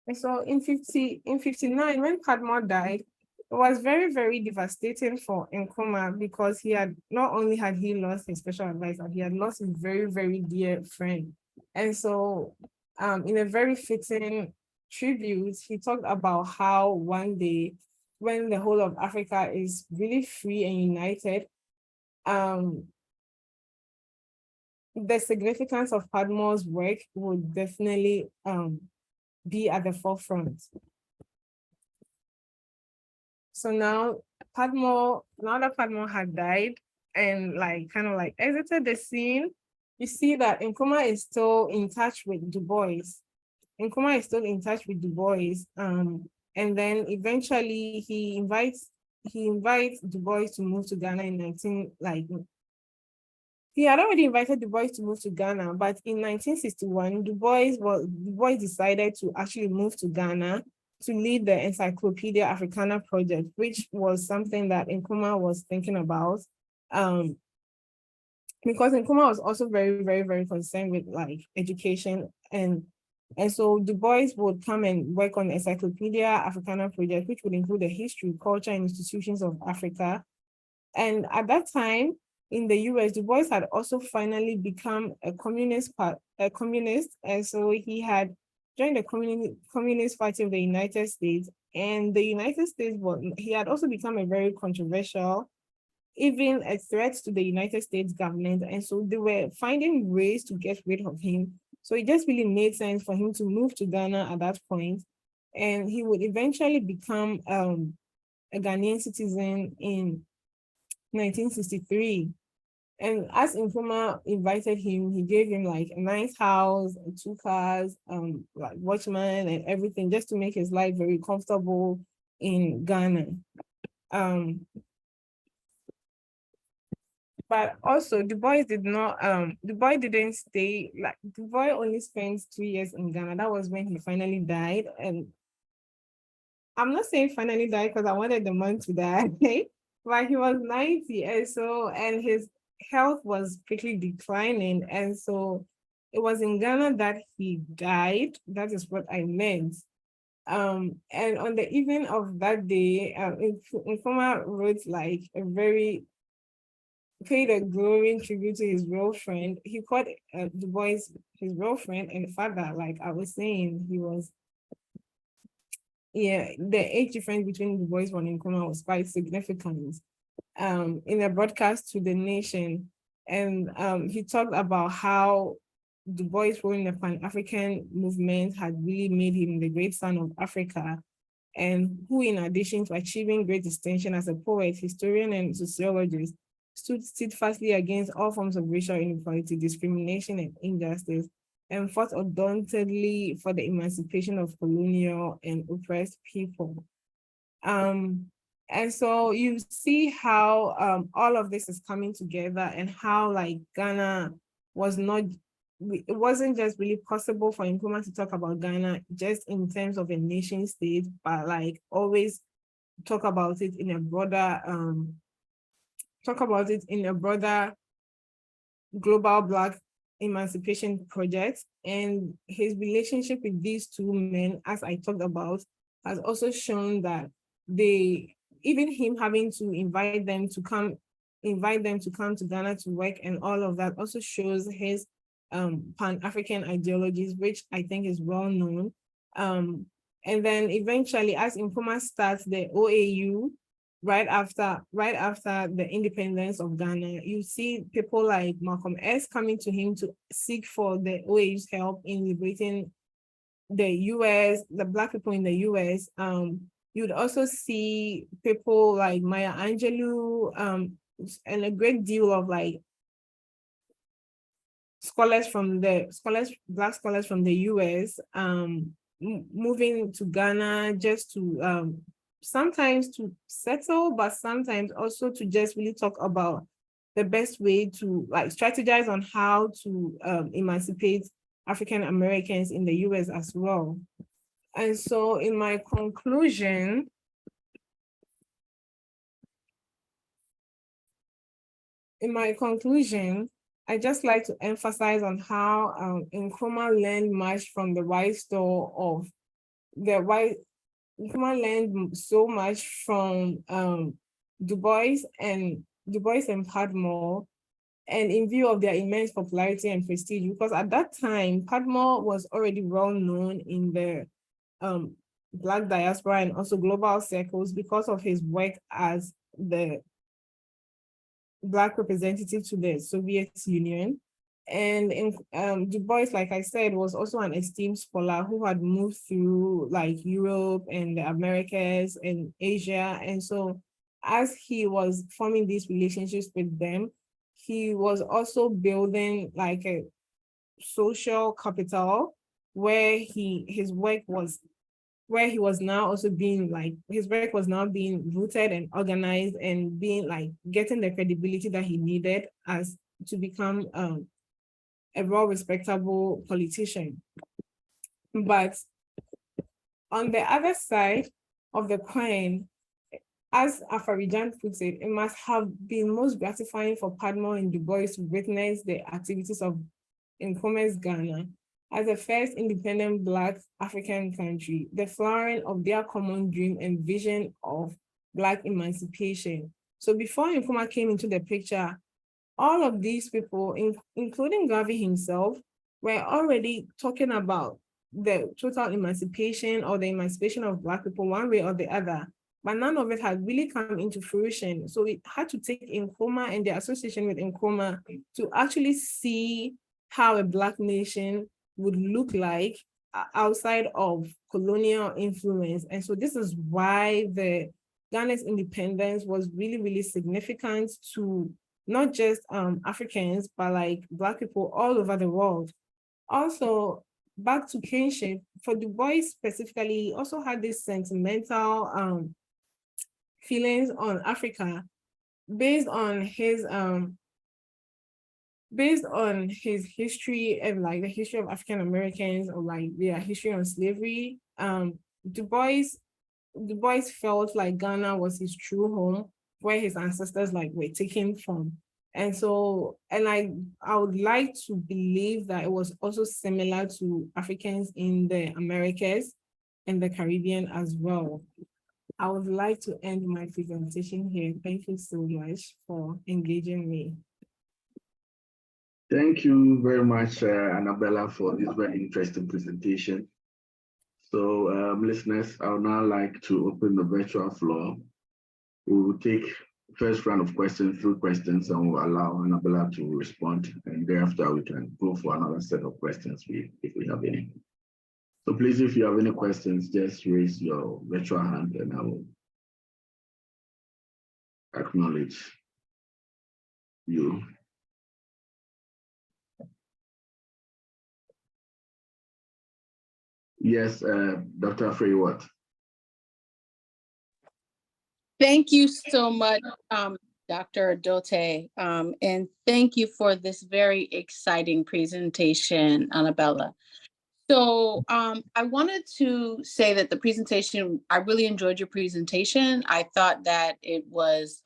And so in 59, when Padma died, it was very, very devastating for Nkrumah, because he had not only had he lost his special advisor, he had lost his very, very dear friend. And so in a very fitting tribute, he talked about how one day, when the whole of Africa is really free and united, the significance of Padmore's work would definitely be at the forefront. So now that Padmore had died and kind of exited the scene, you see that Nkrumah is still in touch with Du Bois. Nkrumah is still in touch with Du Bois. And then eventually he invites Du Bois to move to Ghana he had already invited Du Bois to move to Ghana, but in 1961, Du Bois decided to actually move to Ghana to lead the Encyclopedia Africana project, which was something that Nkrumah was thinking about. Because Nkrumah was also very, very, very concerned with education, and so Du Bois would come and work on the Encyclopedia Africana project, which would include the history, culture, and institutions of Africa. And at that time in the US, Du Bois had also finally become a communist, and so he had joined the Communist Party of the United States. And the United States, he had also become a very controversial, even a threat to the United States government. And so they were finding ways to get rid of him. So it just really made sense for him to move to Ghana at that point. And he would eventually become a Ghanaian citizen in 1963. And as Nkrumah invited him, he gave him a nice house, 2 cars, watchman and everything, just to make his life very comfortable in Ghana. But also Du Bois didn't stay, Du Bois only spent 2 years in Ghana. That was when he finally died. And I'm not saying finally died because I wanted the man to die, but he was 90, and his health was quickly declining. And so it was in Ghana that he died. That is what I meant. And on the evening of that day, Nkrumah wrote paid a glowing tribute to his real friend. He called Du Bois his real friend and father. Like I was saying, he was, the age difference between Du Bois and Nkrumah was quite significant. In a broadcast to the nation, and he talked about how Du Bois' role in the Pan-African movement had really made him the great son of Africa, and who, in addition to achieving great distinction as a poet, historian, and sociologist, stood steadfastly against all forms of racial inequality, discrimination, and injustice, and fought undauntedly for the emancipation of colonial and oppressed people. And so you see how all of this is coming together, and how Ghana was not, it wasn't just really possible for Nkrumah to talk about Ghana just in terms of a nation state, but always talk about it in a broader, global Black emancipation project. And his relationship with these two men, as I talked about, has also shown that even him having to invite them to come to Ghana to work and all of that also shows his Pan-African ideologies, which I think is well known. And then eventually, as Nkrumah starts the OAU, right after the independence of Ghana, you see people like Malcolm X coming to him to seek for the OAU's help in liberating the US, the Black people in the US. You'd also see people like Maya Angelou, and a great deal of Black scholars from the US, moving to Ghana just to sometimes to settle, but sometimes also to just really talk about the best way to strategize on how to emancipate African Americans in the US as well. And so in my conclusion, I just like to emphasize on how Nkrumah learned much from the wide store of Nkrumah learned so much from Du Bois and Padmore, and in view of their immense popularity and prestige, because at that time, Padmore was already well known in the Black diaspora and also global circles because of his work as the Black representative to the Soviet Union. And Du Bois, like I said, was also an esteemed scholar who had moved through like Europe and the Americas and Asia. And so as he was forming these relationships with them, he was also building like a social capital where his work was now also being like, his work was now being rooted and organized and being like getting the credibility that he needed as to become a well-respectable politician. But on the other side of the coin, as Afarijan puts it, it must have been most gratifying for Padmore and Du Bois to witness the activities of Nkrumah's Ghana as the first independent Black African country, the flowering of their common dream and vision of Black emancipation. So before Nkrumah came into the picture, all of these people, including Garvey himself, were already talking about the total emancipation or the emancipation of Black people one way or the other, but none of it had really come into fruition. So it had to take Nkrumah and the association with Nkrumah to actually see how a Black nation would look like outside of colonial influence. And so this is why the Ghana's independence was really, really significant to not just Africans, but like Black people all over the world. Also, back to kinship, for Du Bois specifically, he also had this sentimental feelings on Africa based on his history and like the history of African Americans or like their history on slavery. Du Bois felt like Ghana was his true home, where his ancestors like were taken from. And so, and I would like to believe that it was also similar to Africans in the Americas and the Caribbean as well. I would like to end my presentation here. Thank you so much for engaging me. Thank you very much, Annabella, for this very interesting presentation. So, listeners, I would now like to open the virtual floor. We will take first round of questions, 3 questions, and we'll allow Annabella to respond. And thereafter, we can go for another set of questions if we have any. So please, if you have any questions, just raise your virtual hand and I will acknowledge you. Yes, Dr. Afra, what? Thank you so much, Dr. Adotey, and thank you for this very exciting presentation, Annabella. So I wanted to say that the presentation, I really enjoyed your presentation. I thought that it was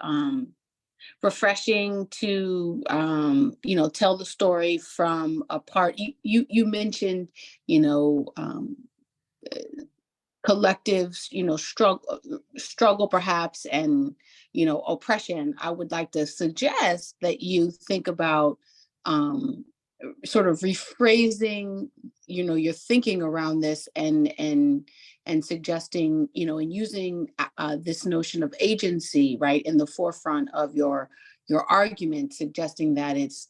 refreshing to, tell the story from a part. You mentioned, collectives, struggle perhaps, and, oppression. I would like to suggest that you think about sort of rephrasing, your thinking around this and suggesting, and using this notion of agency, right, in the forefront of your argument, suggesting that it's,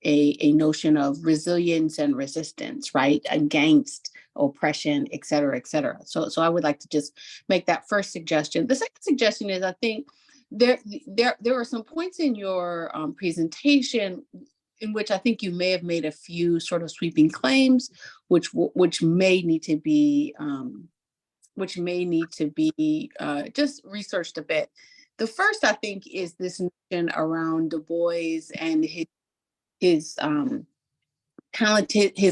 a notion of resilience and resistance, right, against oppression, et cetera, et cetera. So I would like to just make that first suggestion. The second suggestion is, I think there are some points in your presentation in which I think you may have made a few sort of sweeping claims, which may need to be just researched a bit. The first, I think, is this notion around Du Bois and his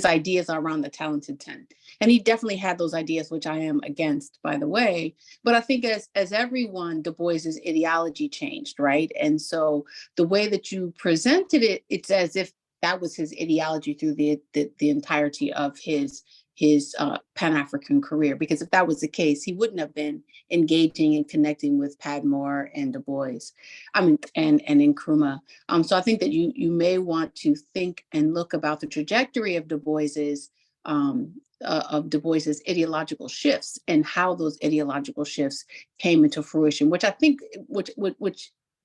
ideas around the talented 10. And he definitely had those ideas, which I am against, by the way. But I think as everyone, Du Bois's ideology changed, right? And so the way that you presented it, it's as if that was his ideology through the entirety of his Pan-African career. Because if that was the case, he wouldn't have been engaging and connecting with Padmore and Du Bois, and Nkrumah. So I think that you may want to think and look about the trajectory of Du Bois's ideological shifts and how those ideological shifts came into fruition, which I think, which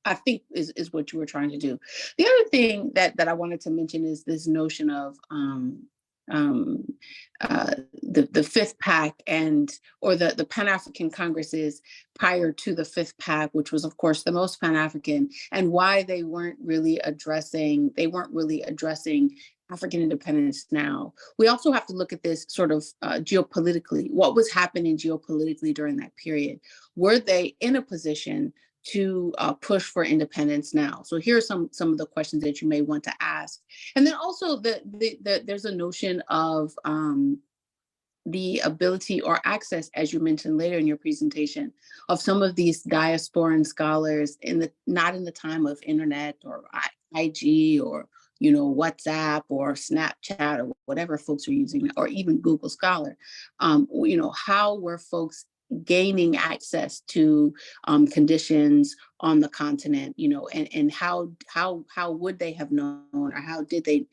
I think is what you were trying to do. The other thing that I wanted to mention is this notion of the fifth pack or the Pan-African Congresses prior to the fifth pack, which was of course the most Pan-African, and why they weren't really addressing African independence now. We also have to look at this sort of geopolitically. What was happening geopolitically during that period? Were they in a position to push for independence now? So here are some of the questions that you may want to ask. And then also there's a notion of the ability or access, as you mentioned later in your presentation, of some of these diasporan scholars not in the time of internet or IG or WhatsApp or Snapchat or whatever folks are using, or even Google Scholar. How were folks gaining access to conditions on the continent, and how would they have known, or how did they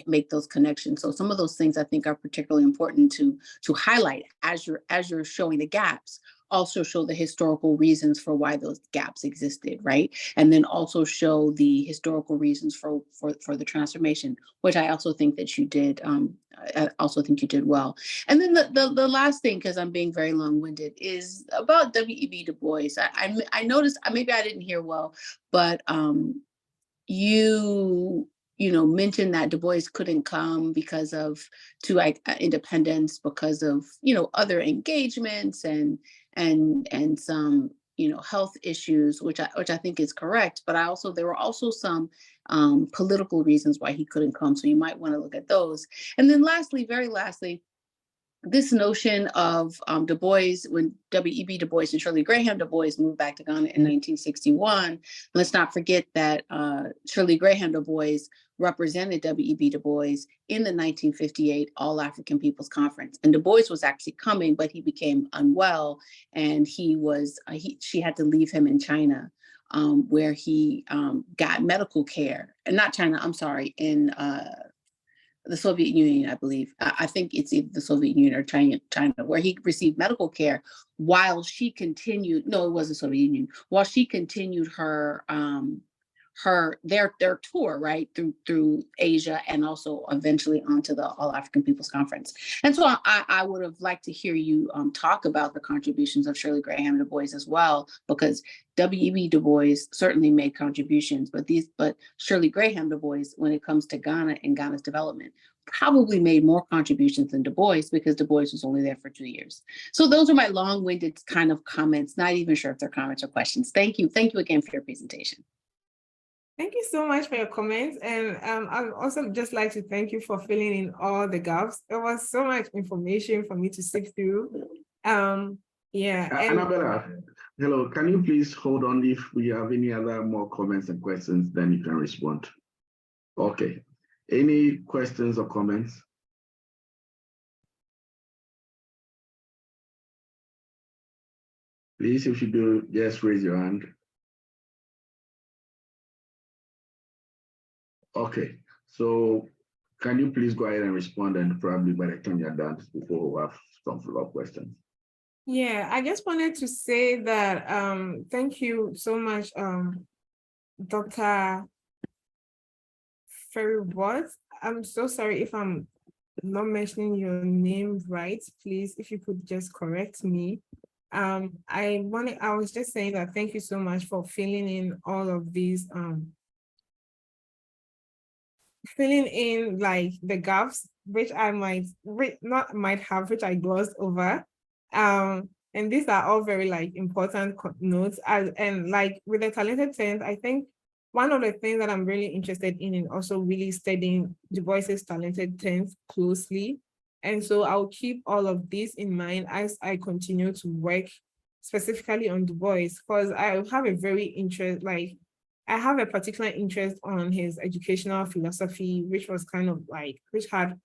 make those connections? So some of those things I think are particularly important to highlight as you're showing the gaps. Also show the historical reasons for why those gaps existed, right? And then also show the historical reasons for the transformation, which I also think that you did. I also think you did well. And then the last thing, because I'm being very long-winded, is about W.E.B. Du Bois. I noticed, maybe I didn't hear well, but you mentioned that Du Bois couldn't come because of independence, because of other engagements and some health issues, which I think is correct. But there were also some political reasons why he couldn't come. So you might want to look at those. And then lastly, very lastly, this notion of Du Bois, when W.E.B. Du Bois and Shirley Graham Du Bois moved back to Ghana in 1961, let's not forget that Shirley Graham Du Bois represented W.E.B. Du Bois in the 1958 All-African People's Conference. And Du Bois was actually coming, but he became unwell, and she had to leave him in China, where he got medical care. And not China, I'm sorry, in the Soviet Union, I believe. I think it's either the Soviet Union or China, where he received medical care while she continued. No, it was the Soviet Union. While she continued their tour, right, through Asia, and also eventually onto the All African People's Conference. And so I would have liked to hear you talk about the contributions of Shirley Graham Du Bois as well, because W.E.B. Du Bois certainly made contributions, but Shirley Graham Du Bois, when it comes to Ghana and Ghana's development, probably made more contributions than Du Bois, because Du Bois was only there for 2 years. So those are my long-winded kind of comments, not even sure if they're comments or questions. Thank you. Thank you again for your presentation. Thank you so much for your comments. And I'd also just like to thank you for filling in all the gaps. There was so much information for me to sift through. Annabella, hello, can you please hold on? If we have any other more comments and questions, then you can respond. Okay. Any questions or comments? Please, if you do, just raise your hand. Okay, so can you please go ahead and respond, and probably by the time you're done, before we have some follow-up questions. Yeah, I just wanted to say that thank you so much, Dr. Ferry-Watt. I'm so sorry if I'm not mentioning your name right. Please, if you could just correct me. I was just saying that thank you so much for filling in all of these filling in like the gaps, which I which I glossed over. And these are all very like important notes. And like with the talented 10th, I think one of the things that I'm really interested in also really studying Du Bois's talented 10th closely. And so I'll keep all of this in mind as I continue to work specifically on Du Bois, because I have I have a particular interest on his educational philosophy, which was kind of like, which had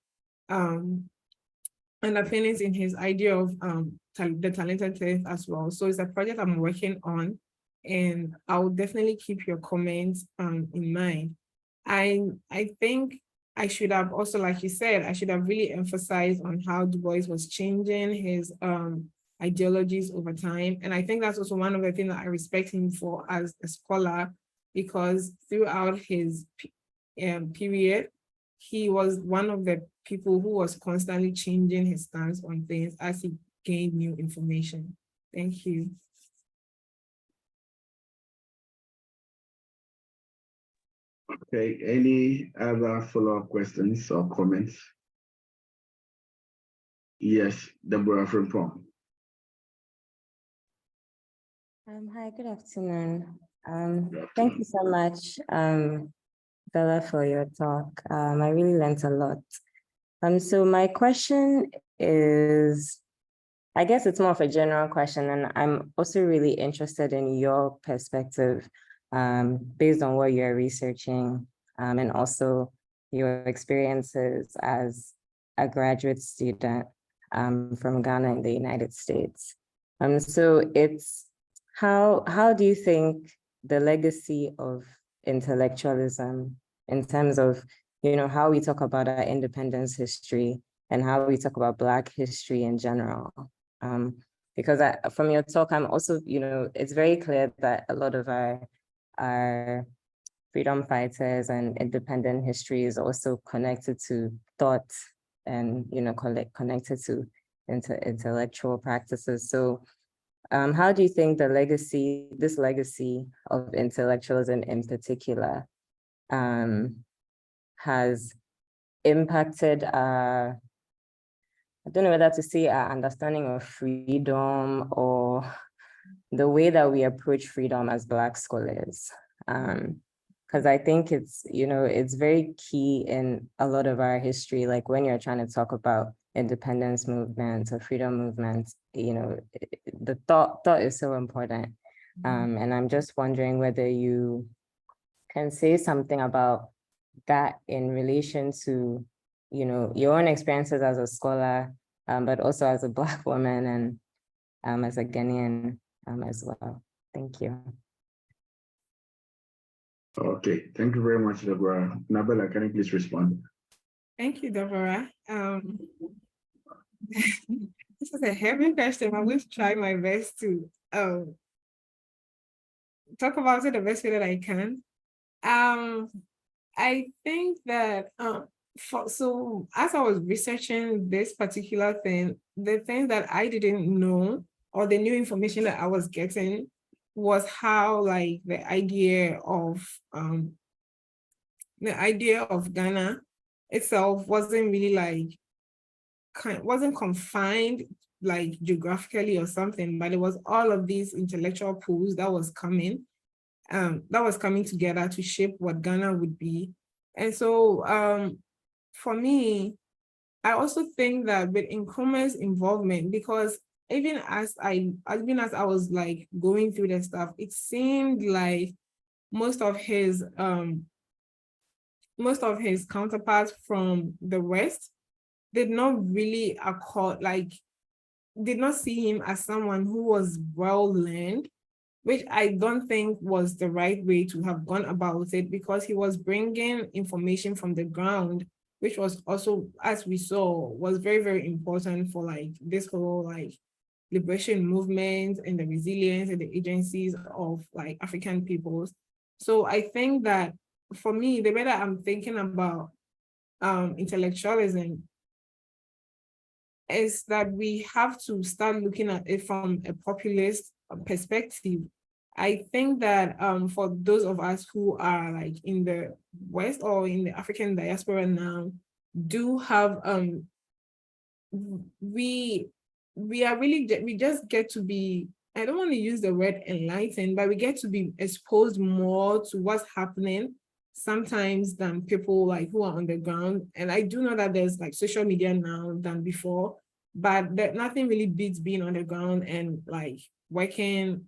underpinnings in his idea of the talented 10th as well. So it's a project I'm working on, and I'll definitely keep your comments in mind. I think I should have also, like you said, I should have really emphasized on how Du Bois was changing his ideologies over time. And I think that's also one of the things that I respect him for as a scholar, because throughout his period, he was one of the people who was constantly changing his stance on things as he gained new information. Thank you. Okay, any other follow-up questions or comments? Yes, Deborah from Prom. Hi, good afternoon. Thank you so much, Bella, for your talk. I really learned a lot. So my question is, I guess it's more of a general question, and I'm also really interested in your perspective based on what you're researching and also your experiences as a graduate student from Ghana in the United States. So it's, how do you think the legacy of intellectualism in terms of, you know, how we talk about our independence history and how we talk about Black history in general? Because from your talk, I'm also, you know, it's very clear that a lot of our freedom fighters and independent history is also connected to thought and, you know, connected to intellectual practices. So how do you think this legacy of intellectualism in particular has impacted I don't know whether to say our understanding of freedom or the way that we approach freedom as Black scholars? Because I think it's, you know, it's very key in a lot of our history, like when you're trying to talk about independence movements or freedom movements, you know, the thought is so important. And I'm just wondering whether you can say something about that in relation to, you know, your own experiences as a scholar, but also as a Black woman and as a Ghanaian as well. Thank you. Okay, thank you very much, Deborah. Nabella, can you please respond? Thank you, Deborah. This is a heavy question. I'm going to try my best to talk about it the best way that I can. I think that so as I was researching this particular thing, the thing that I didn't know or the new information that I was getting was how like the idea of Ghana itself wasn't really like wasn't confined like geographically or something, but it was all of these intellectual pools that was coming together to shape what Ghana would be. And so for me, I also think that with Nkrumah's involvement, because even as I was like going through the stuff, it seemed like most of his counterparts from the West did not really did not see him as someone who was well-learned, which I don't think was the right way to have gone about it, because he was bringing information from the ground, which was also, as we saw, was very, very important for like this whole like liberation movement and the resilience and the agencies of like African peoples. So I think that for me, the way that I'm thinking about intellectualism is that we have to start looking at it from a populist perspective. I think that for those of us who are like in the West or in the African diaspora now, do have we just get to be, I don't want to use the word enlightened, but we get to be exposed more to what's happening sometimes than people like who are on the ground. And I do know that there's like social media now than before, but that nothing really beats being on the ground and like being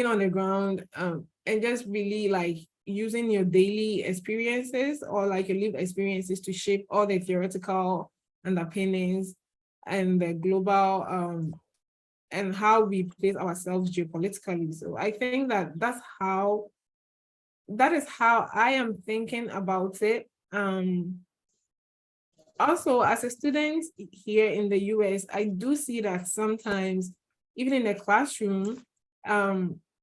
on the ground and just really like using your daily experiences or like your lived experiences to shape all the theoretical underpinnings and the global and how we place ourselves geopolitically. So I think that that is how I am thinking about it. Also, as a student here in the US, I do see that sometimes, even in the classroom,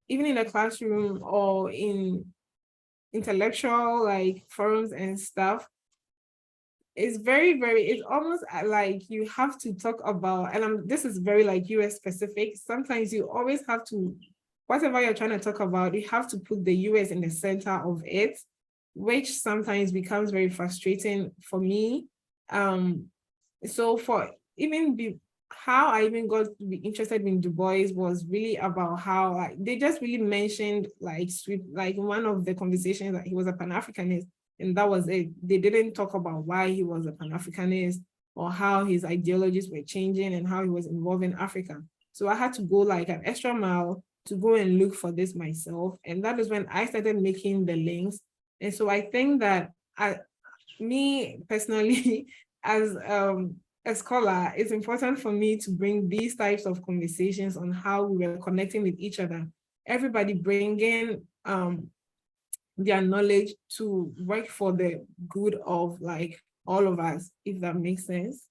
even in the classroom or in intellectual like forums and stuff, it's it's almost like you have to talk about, and this is very like US specific. Sometimes you always have to, whatever you're trying to talk about, you have to put the US in the center of it, which sometimes becomes very frustrating for me. So for how I even got to be interested in Du Bois was really about how like, they just really mentioned like one of the conversations that he was a Pan-Africanist, and that was it. They didn't talk about why he was a Pan-Africanist or how his ideologies were changing and how he was involving Africa. So I had to go like an extra mile to go and look for this myself. And that is when I started making the links. And so I think that me personally, as a scholar, it's important for me to bring these types of conversations on how we were connecting with each other. Everybody bringing their knowledge to work for the good of like all of us, if that makes sense.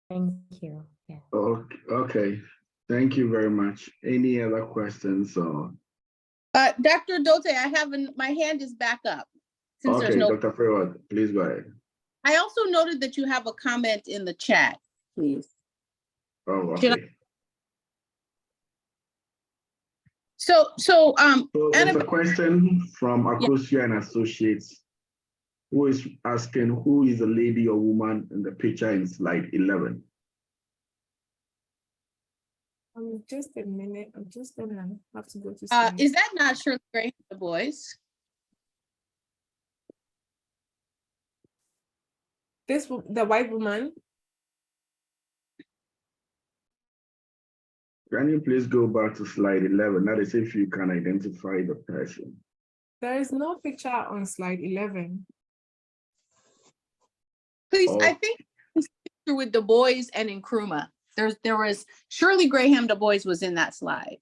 Thank you. Yeah. Okay. Thank you very much. Any other questions or? Dr. Adotey, my hand is back up. Since Okay, Dr. Freewood, please go ahead. I also noted that you have a comment in the chat, please. Oh, okay. So there's a question from Akosia and Associates, who is asking who is the lady or woman in the picture in slide 11? Just a minute. I'm just gonna have to go to slide. Is that not Shirley Graham Du Bois? The white woman? Can you please go back to slide 11? That is if you can identify the person. There is no picture on slide 11. Please, I think with Du Bois and Nkrumah, there was Shirley Graham Du Bois was in that slide.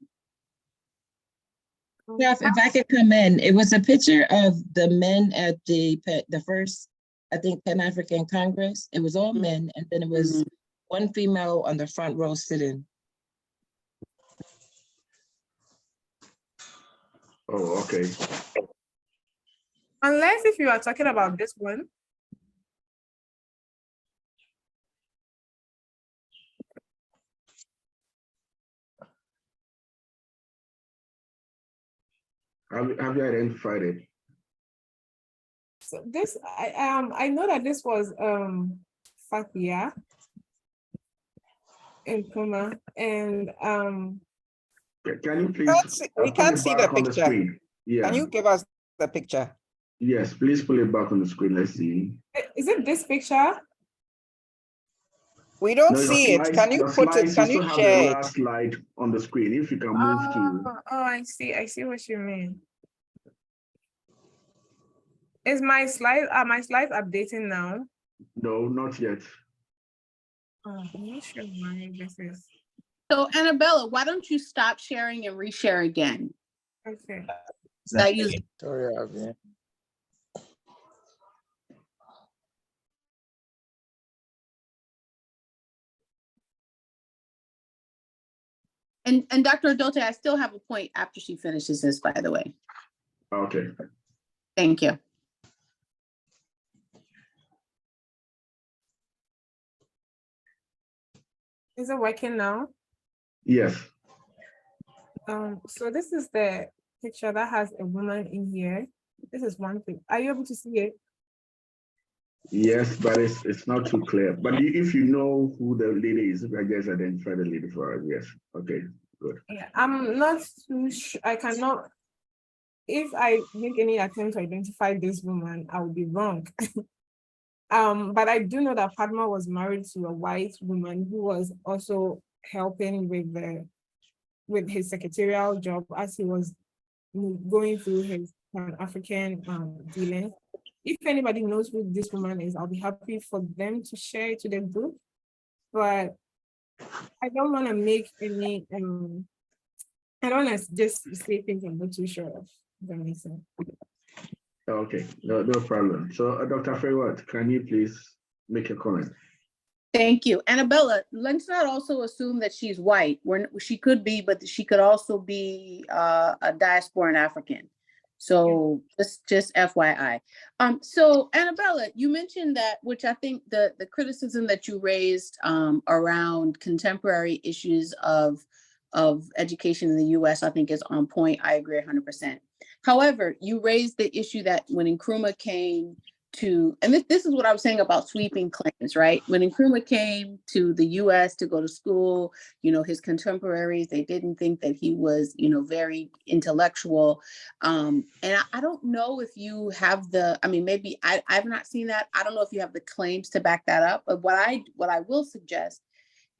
Jeff, if I could come in, it was a picture of the men at the first, I think, Pan-African Congress. It was all men, and then it was one female on the front row sitting. Oh, okay. Unless if you are talking about this one. Have you identified it? So this, I know that this was Fatia Nkrumah, and can you please? We can't see the picture. Yeah. Can you give us the picture? Yes, please pull it back on the screen. Let's see. Is it this picture? We don't see it. Can you put it? Can you share it? Last slide on the screen. If you can move to. Oh, I see. I see what you mean. Is my slide? Are my slides updating now? No, not yet. Oh, I'm not sure why this is. So Annabella, why don't you stop sharing and reshare again? Okay. Sorry, Abby. And Dr. Adotey, I still have a point after she finishes this, by the way. Okay. Thank you. Is it working now? Yes. So this is the picture that has a woman in here. This is one thing. Are you able to see it? Yes, but it's not too clear. But if you know who the lady is, I guess identify the lady for us. Yes. Okay, good. Yeah, I'm not too sure. I cannot. If I make any attempt to identify this woman, I will be wrong. But I do know that Padma was married to a white woman who was also helping with his secretarial job as he was going through his Pan-African dealings. If anybody knows who this woman is, I'll be happy for them to share it to the group. But I don't want to make any, I don't want to just say things I'm not too sure of. That makes sense. Okay, no problem. So Dr. Freewood, can you please make a comment? Thank you. Annabella, let's not also assume that she's white. She could be, but she could also be a diasporan African. So just FYI. So Annabella, you mentioned that, which I think the criticism that you raised around contemporary issues of education in the US, I think is on point. I agree 100%. However, you raised the issue that when Nkrumah came to, and this is what I was saying about sweeping claims, right? When Nkrumah came to the US to go to school, you know, his contemporaries, they didn't think that he was, you know, very intellectual. And I don't know if you have I mean, maybe I've not seen that. I don't know if you have the claims to back that up, but what I will suggest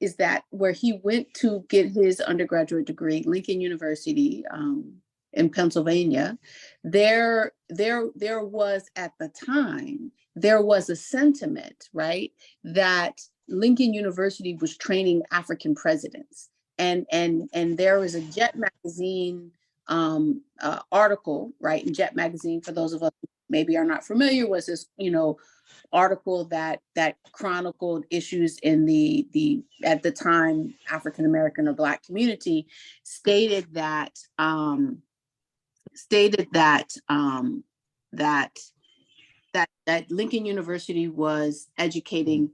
is that where he went to get his undergraduate degree, Lincoln University, in Pennsylvania, there was at the time, there was a sentiment, right, that Lincoln University was training African presidents. And there was a Jet magazine article, right, in Jet magazine, for those of us who maybe are not familiar, was this, you know, article that chronicled issues in the at the time African American or Black community, stated that that Lincoln University was educating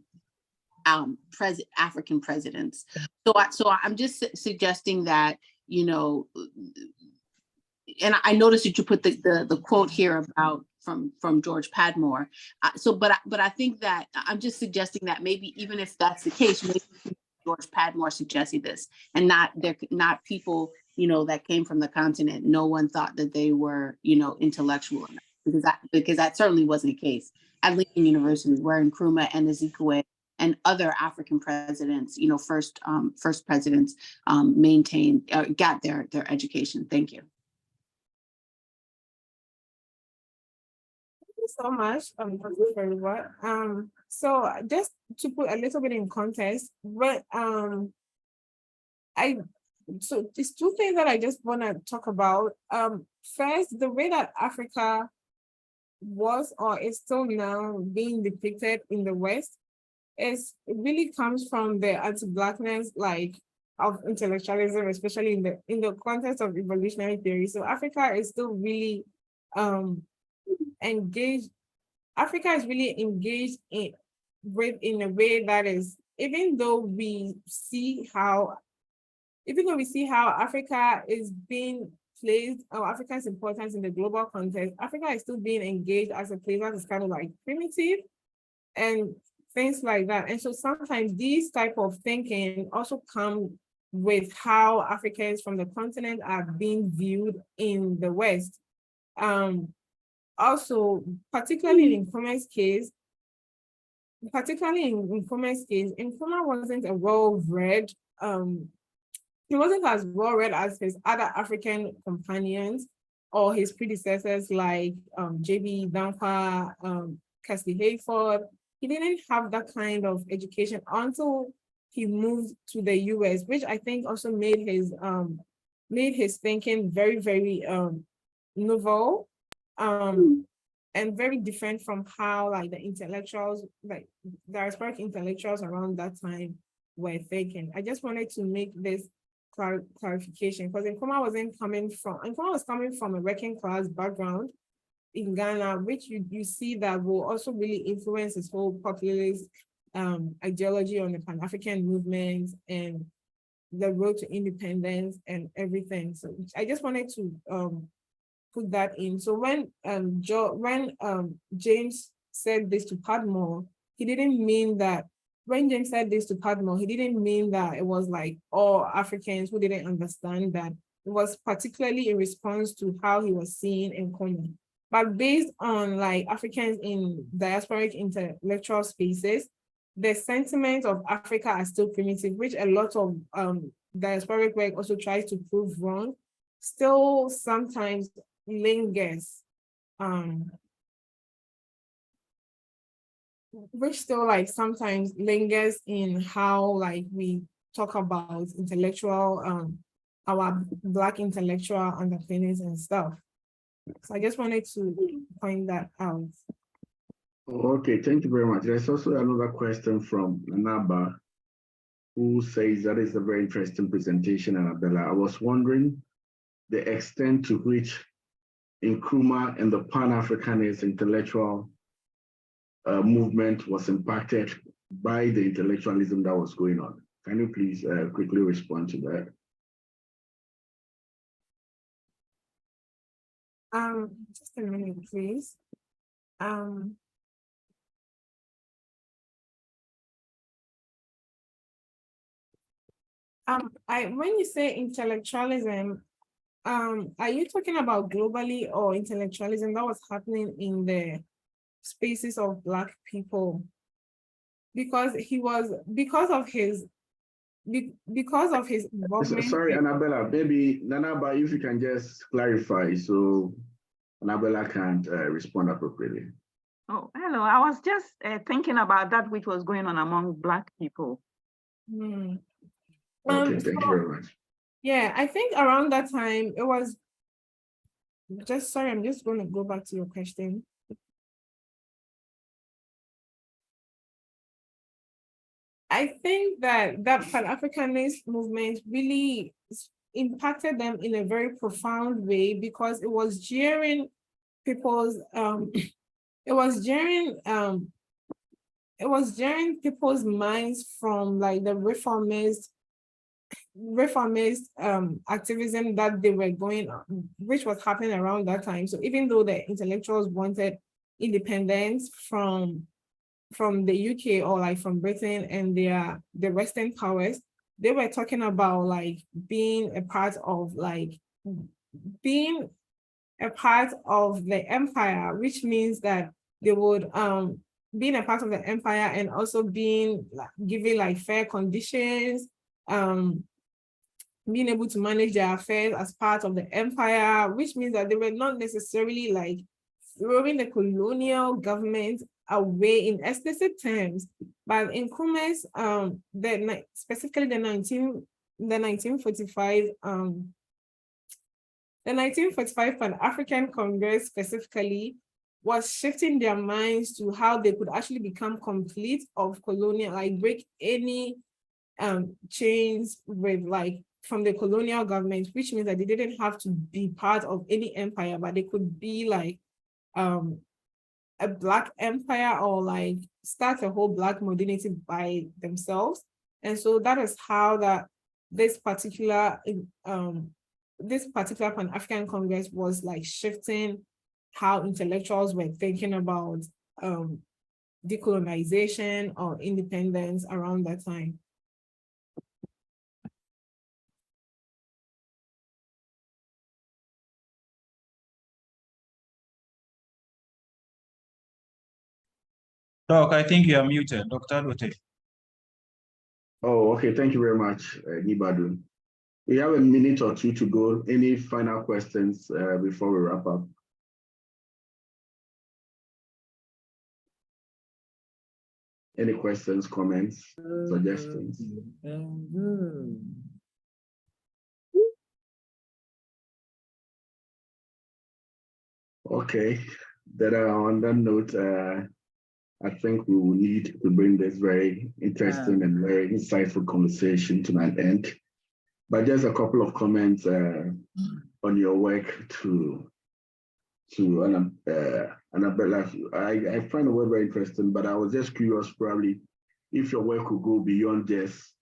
African presidents. So I'm just suggesting that, you know, and I noticed that you put the quote here about from George Padmore. But I think that I'm just suggesting that maybe even if that's the case, maybe George Padmore suggested this, and not people, you know, that came from the continent. No one thought that they were, you know, intellectual enough, because that certainly wasn't the case at Lincoln University, where Nkrumah and Ezekwe and other African presidents, you know, first presidents maintained, got their education. Thank you. Thank you so much, very well. So just to put a little bit in context, but so there's two things that I just want to talk about. First, the way that Africa was or is still now being depicted in the West it really comes from the anti-Blackness, like, of intellectualism, especially in the context of evolutionary theory. So Africa is still really engaged. Africa is really engaged in a way that is, even though we see how Africa is being placed, or Africa's importance in the global context, Africa is still being engaged as a place that is kind of like primitive and things like that. And so sometimes these type of thinking also come with how Africans from the continent are being viewed in the West. Also, particularly in Nkrumah's case, Nkrumah wasn't a well-read, he wasn't as well-read as his other African companions or his predecessors like J.B. Dankwa, Cassie Hayford. He didn't have that kind of education until he moved to the US, which I think also made his thinking very, very novel and very different from how, like, the intellectuals, like diasporic intellectuals around that time were thinking. I just wanted to make this clarification, because Nkrumah was coming from a working class background in Ghana, which you see that will also really influence his whole populist ideology on the Pan-African movement and the road to independence and everything. So I just wanted to put that in. So when James said this to Padmore, he didn't mean that. When James said this to Padmore, he didn't mean that it was like all Africans who didn't understand that. It was particularly in response to how he was seeing Nkrumah. But based on, like, Africans in diasporic intellectual spaces, the sentiment of Africa are still primitive, which a lot of diasporic work also tries to prove wrong, still sometimes lingers, which still, like, sometimes lingers in how, like, we talk about intellectual, our Black intellectual underpinnings and stuff. So I just wanted to point that out. Okay, thank you very much. There's also another question from Nanaba, who says that is a very interesting presentation, Annabella. I was wondering the extent to which Nkrumah and the Pan-Africanist intellectual movement was impacted by the intellectualism that was going on. Can you please quickly respond to that? Just a minute, please. When you say intellectualism, are you talking about globally or intellectualism that was happening in the spaces of Black people? Because of his involvement. Sorry, Annabella, maybe Nanaba, if you can just clarify so Annabella can't respond appropriately. Oh, hello. I was just thinking about that which was going on among Black people. Okay, thank you very much. Yeah, I think around that time, it was just, sorry, I'm just going to go back to your question. I think that Pan-Africanist movement really impacted them in a very profound way because it was during people's, people's minds from like the reformist activism that they were going on, which was happening around that time. So even though the intellectuals wanted independence from the UK or like from Britain and the Western powers, they were talking about like being a part of the empire, which means that they would being a part of the empire and also being given like fair conditions, being able to manage their affairs as part of the empire, which means that they were not necessarily like throwing the colonial government away in explicit terms. But in Nkrumah's, specifically the 1945 Pan-African Congress specifically was shifting their minds to how they could actually become complete of colonial, like break any chains with like from the colonial government, which means that they didn't have to be part of any empire, but they could be like a Black empire or like start a whole Black modernity by themselves. And so that is how that this particular Pan-African Congress was like shifting how intellectuals were thinking about decolonization or independence around that time. Doc, I think you are muted, Dr. Adotey. Oh, okay. Thank you very much, Nibadu. We have a minute or two to go. Any final questions before we wrap up? Any questions, comments, suggestions? Okay, then on that note, I think we will need to bring this very interesting and very insightful conversation to an end. But just a couple of comments on your work to Annabella. I find the work very interesting, but I was just curious probably if your work could go beyond just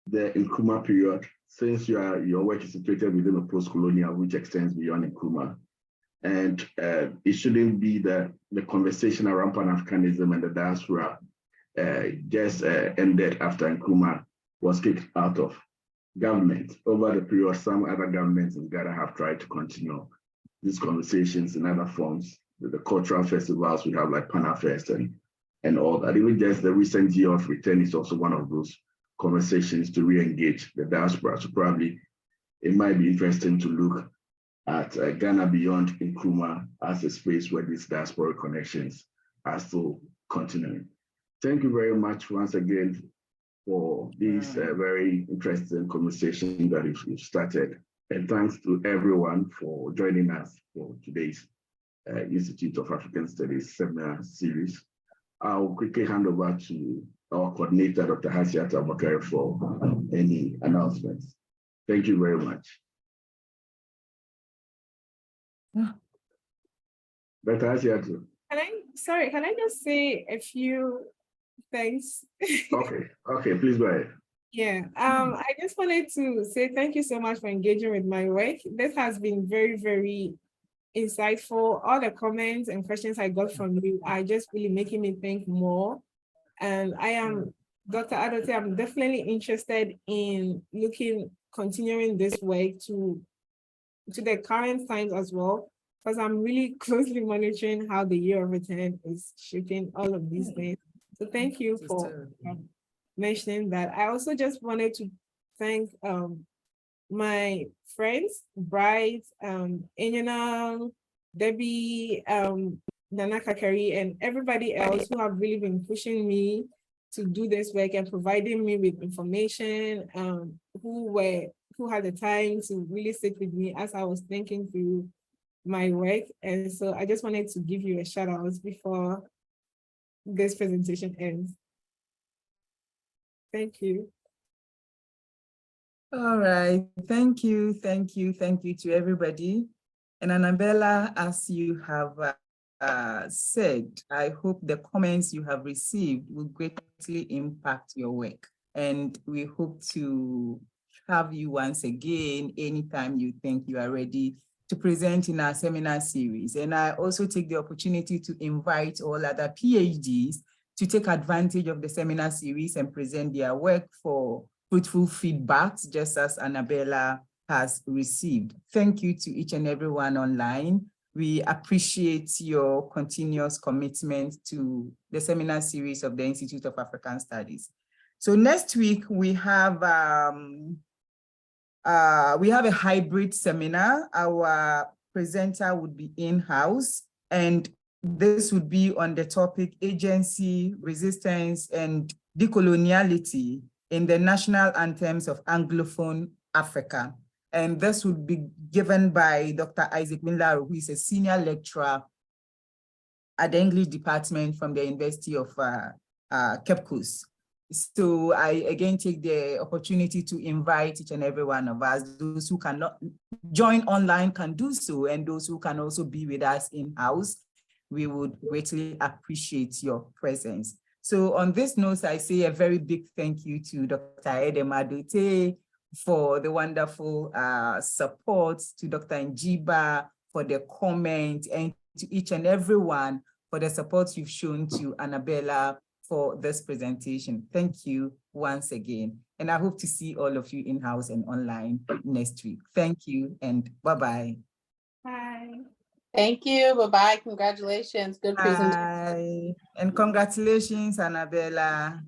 the Nkrumah period, since your work is situated within a post-colonial, which extends beyond Nkrumah. And it shouldn't be the conversation around Pan-Africanism and the diaspora just ended after Nkrumah was kicked out of government. Over the period, some other governments in Ghana have tried to continue these conversations in other forms. The cultural festivals we have like Pan-Afest and all that. Even just the recent year of return is also one of those conversations to re-engage the diaspora. So probably it might be interesting to look at Ghana beyond Nkrumah as a space where these diasporic connections are still continuing. Thank you very much once again for this very interesting conversation that you've started. And thanks to everyone for joining us for today's Institute of African Studies seminar series. I'll quickly hand over to our coordinator, Dr. Hasiata Bakari, for any announcements. Thank you very much. Dr. Hasiata. Can I just say a few things? Okay, please go ahead. Yeah, I just wanted to say thank you so much for engaging with my work. This has been very, very insightful. All the comments and questions I got from you are just really making me think more. And I am, Dr. Adotey, I'm definitely interested in continuing this work to the current times as well, because I'm really closely monitoring how the year of return is shaping all of these things. So thank you for mentioning that. I also just wanted to thank my friends, Bright, Enyana, Debbie, Nana Kakari, and everybody else who have really been pushing me to do this work and providing me with information, who had the time to really sit with me as I was thinking through my work. And so I just wanted to give you a shout out before this presentation ends. Thank you. All right, thank you to everybody. And Annabella, as you have said, I hope the comments you have received will greatly impact your work. And we hope to have you once again anytime you think you are ready to present in our seminar series. And I also take the opportunity to invite all other PhDs to take advantage of the seminar series and present their work for fruitful feedbacks, just as Annabella has received. Thank you to each and everyone online. We appreciate your continuous commitment to the seminar series of the Institute of African Studies. So next week we have a hybrid seminar. Our presenter would be in-house, and this would be on the topic agency, resistance, and decoloniality in the national anthems of Anglophone Africa. And this would be given by Dr. Isaac Winlaro, who is a senior lecturer at the English department from the University of Cape Coast. So I again take the opportunity to invite each and every one of us. Those who cannot join online can do so, and those who can also be with us in-house. We would greatly appreciate your presence. So on this note, I say a very big thank you to Dr. Edem Adotey for the wonderful support, to Dr. Njiba for the comment, and to each and everyone for the support you've shown to Annabella for this presentation. Thank you once again. And I hope to see all of you in-house and online next week. Thank you and bye-bye. Bye. Thank you, bye-bye, congratulations, good presentation. Bye. And congratulations, Annabella.